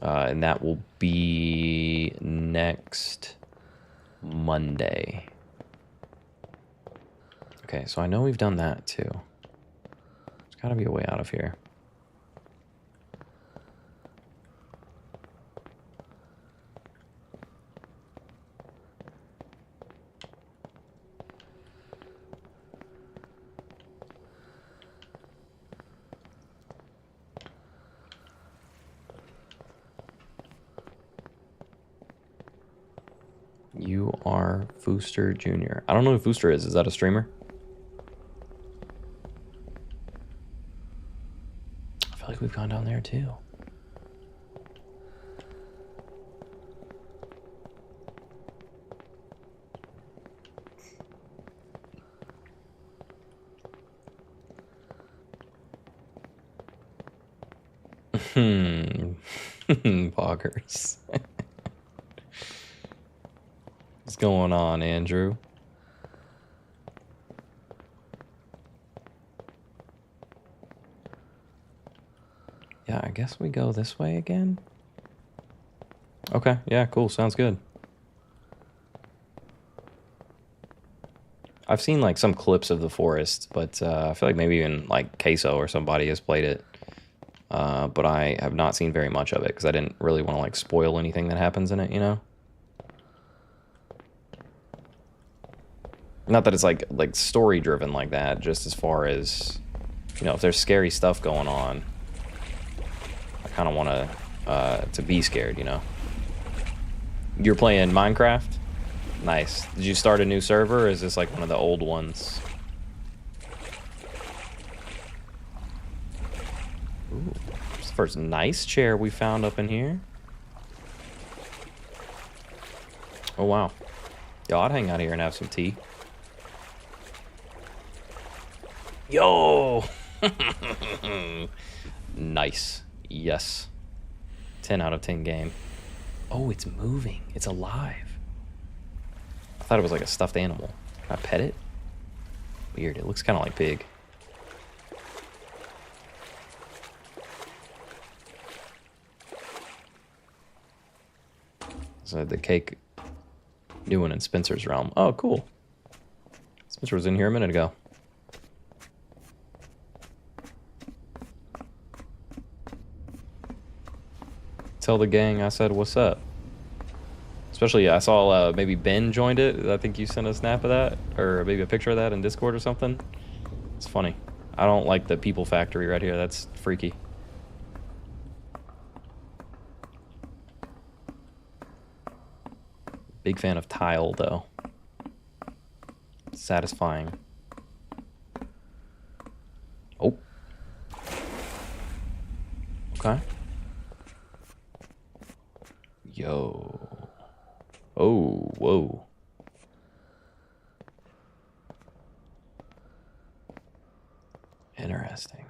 and that will be next Monday. Okay, so I know we've done that too. There's gotta be a way out of here. You are Fooster Jr. I don't know who Fooster is. Is that a streamer? I feel like we've gone down there too. Poggers. What's going on, Andrew? Yeah, I guess we go this way again. Okay, yeah, cool. Sounds good. I've seen like some clips of the forest, but I feel like maybe even like Queso or somebody has played it. But I have not seen very much of it because I didn't really want to like spoil anything that happens in it, you know? Not that it's like story driven like that, just as far as, you know, if there's scary stuff going on, I kind of want to be scared, you know? You're playing Minecraft? Nice. Did you start a new server, or is this like one of the old ones? Ooh, it's the first nice chair we found up in here. Oh, wow. Yo, I'd hang out here and have some tea. Yo! Nice. Yes. 10 out of 10 game. Oh, it's moving. It's alive. I thought it was like a stuffed animal. Can I pet it? Weird. It looks kind of like pig. So the cake, new one in Spencer's realm. Oh, cool. Spencer was in here a minute ago. Tell the gang I said what's up. Especially, I saw maybe Ben joined it. I think you sent a snap of that, or maybe a picture of that in Discord or something. It's funny. I don't like the people factory right here. That's freaky. Big fan of tile, though. Satisfying. Oh. Okay. Yo. Oh, whoa. Interesting.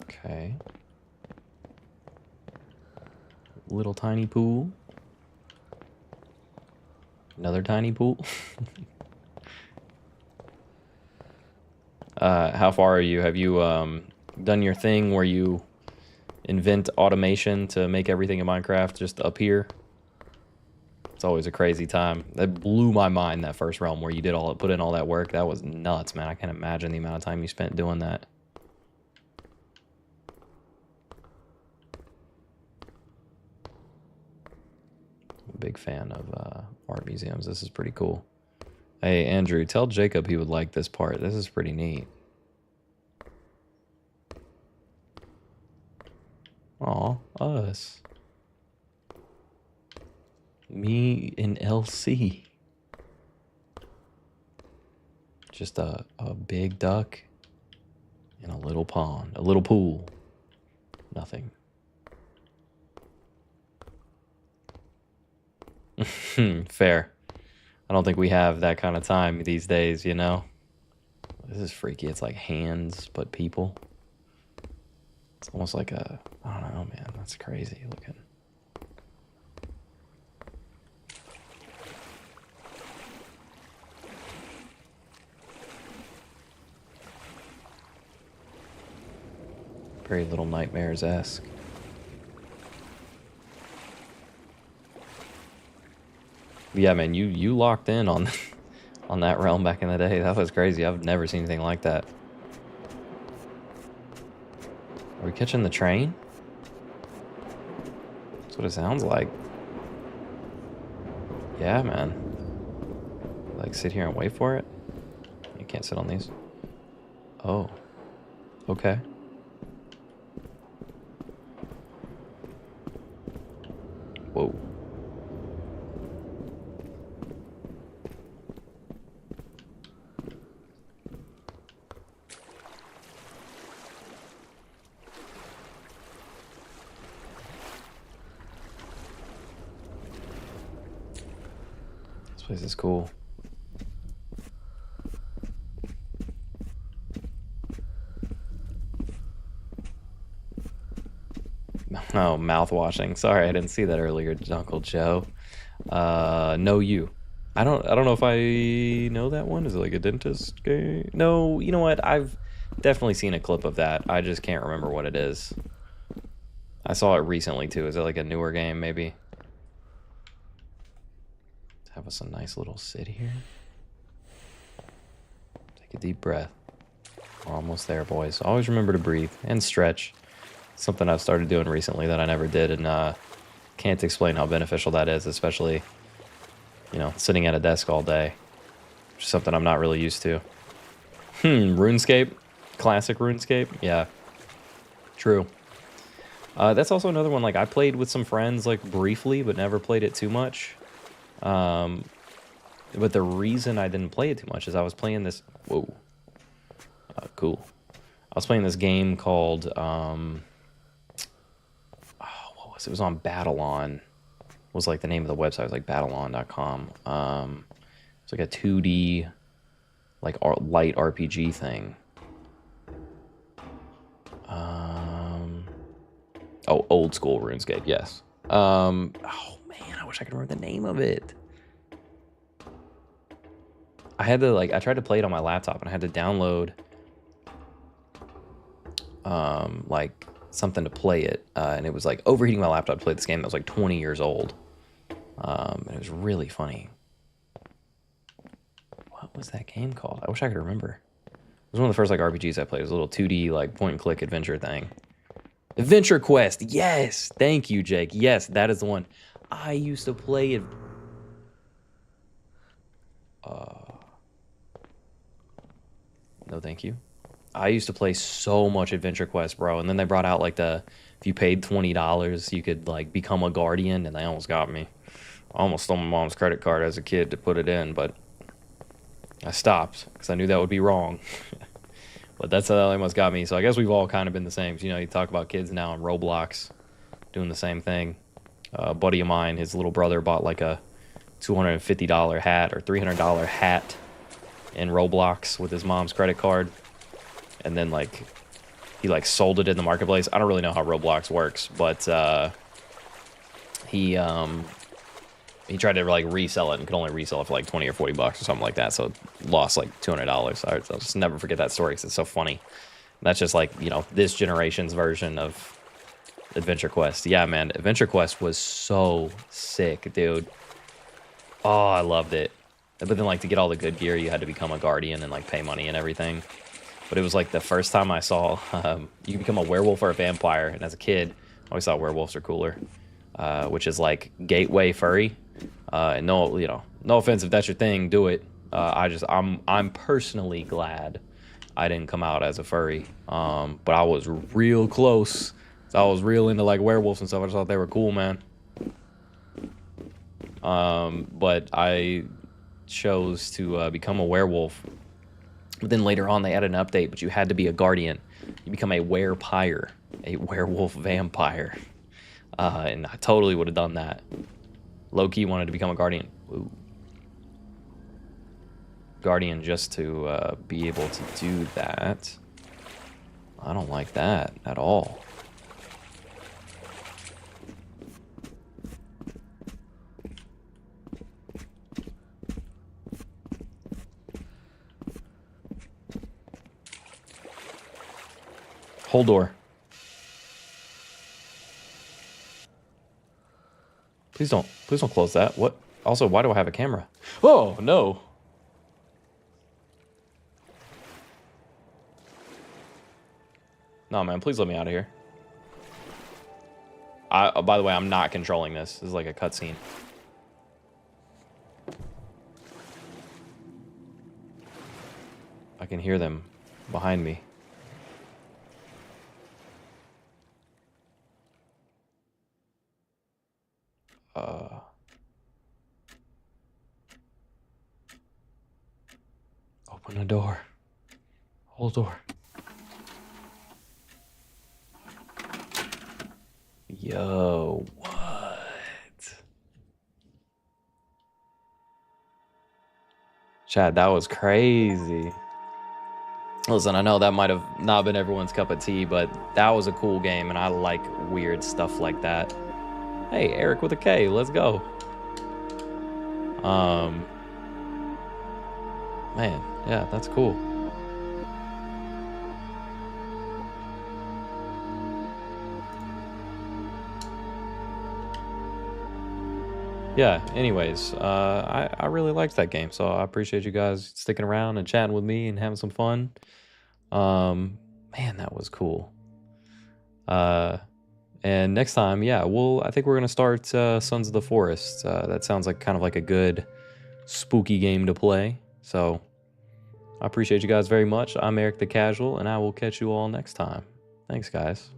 Okay. Little tiny pool. Another tiny pool. How far are you? Have you done your thing where you invent automation to make everything in Minecraft just appear? It's always a crazy time. That blew my mind, that first realm where you did put in all that work. That was nuts, man. I can't imagine the amount of time you spent doing that. I'm a big fan of art museums. This is pretty cool. Hey, Andrew, tell Jacob he would like this part. This is pretty neat. Aw, us. Me and LC. Just a big duck in a little pond, a little pool. Nothing. Fair. I don't think we have that kind of time these days, you know? This is freaky. It's like hands, but people. It's almost like I don't know, man. That's crazy looking. Very Little Nightmares-esque. Yeah, man, you locked in on on that realm back in the day. That was crazy. I've never seen anything like that. Are we catching the train? That's what it sounds like. Yeah, man. Like, sit here and wait for it? You can't sit on these. Oh. Okay. Whoa. This place is cool. Oh, mouth washing. Sorry, I didn't see that earlier, Uncle Joe. Know you. I don't know if I know that one. Is it like a dentist game? No, you know what? I've definitely seen a clip of that. I just can't remember what it is. I saw it recently too. Is it like a newer game maybe? Have us a nice little sit here. Take a deep breath. We're almost there, boys. Always remember to breathe and stretch. Something I've started doing recently that I never did, and can't explain how beneficial that is, especially, you know, sitting at a desk all day. Which is something I'm not really used to. RuneScape? Classic RuneScape? Yeah. True. That's also another one, like, I played with some friends, like, briefly, but never played it too much. But the reason I didn't play it too much is I was playing this... Whoa. Cool. I was playing this game called... It was on Battlon. Was like the name of the website. It was like battlon.com. It's like a 2D, like light RPG thing. Oh, old school RuneScape. Yes. Oh man, I wish I could remember the name of it. I had to I tried to play it on my laptop and I had to download like something to play it, and it was like overheating my laptop to play this game that was like 20 years old. And it was really funny. What was that game called? I wish I could remember. It was one of the first like RPGs I played. It was a little 2D like point and click adventure thing. Adventure Quest. Yes, thank you, Jake. Yes, that is the one. I used to play it. No, thank you. I used to play so much Adventure Quest, bro. And then they brought out like if you paid $20, you could like become a guardian, and they almost got me. I almost stole my mom's credit card as a kid to put it in, but I stopped because I knew that would be wrong. But that's how they almost got me. So I guess we've all kind of been the same. You know, you talk about kids now in Roblox doing the same thing. A buddy of mine, his little brother bought like a $250 hat or $300 hat in Roblox with his mom's credit card, and then like he like sold it in the marketplace. I don't really know how Roblox works, but he tried to like resell it and could only resell it for like 20 or 40 bucks or something like that, so lost like $200. I'll just never forget that story because it's so funny. That's just like, you know, this generation's version of Adventure Quest. Yeah, man, Adventure Quest was so sick, dude. Oh, I loved it. But then like to get all the good gear, you had to become a guardian and like pay money and everything. But it was like the first time I saw you can become a werewolf or a vampire. And as a kid, I always thought werewolves are cooler, which is like gateway furry. And no, you know, no offense if that's your thing, do it. I'm personally glad I didn't come out as a furry. But I was real close. So I was real into like werewolves and stuff. I just thought they were cool, man. But I chose to become a werewolf. But then later on, they added an update, but you had to be a guardian. You become a werepire, a werewolf vampire. And I totally would have done that. Low-key wanted to become a guardian. Ooh. Guardian just to be able to do that. I don't like that at all. Hold door. Please don't close that. What? Also, why do I have a camera? Oh, no. No, man, please let me out of here. By the way, I'm not controlling this. This is like a cutscene. I can hear them behind me. Open the door. Hold door. Yo, what? Chad, that was crazy. Listen, I know that might have not been everyone's cup of tea, but that was a cool game, and I like weird stuff like that. Hey, Eric with a K, let's go. Man, yeah, that's cool. Yeah, anyways, I really liked that game, so I appreciate you guys sticking around and chatting with me and having some fun. Man, that was cool. And next time, yeah, I think we're gonna start Sons of the Forest. That sounds like kind of like a good spooky game to play. So I appreciate you guys very much. I'm Eric the Casual, and I will catch you all next time. Thanks, guys.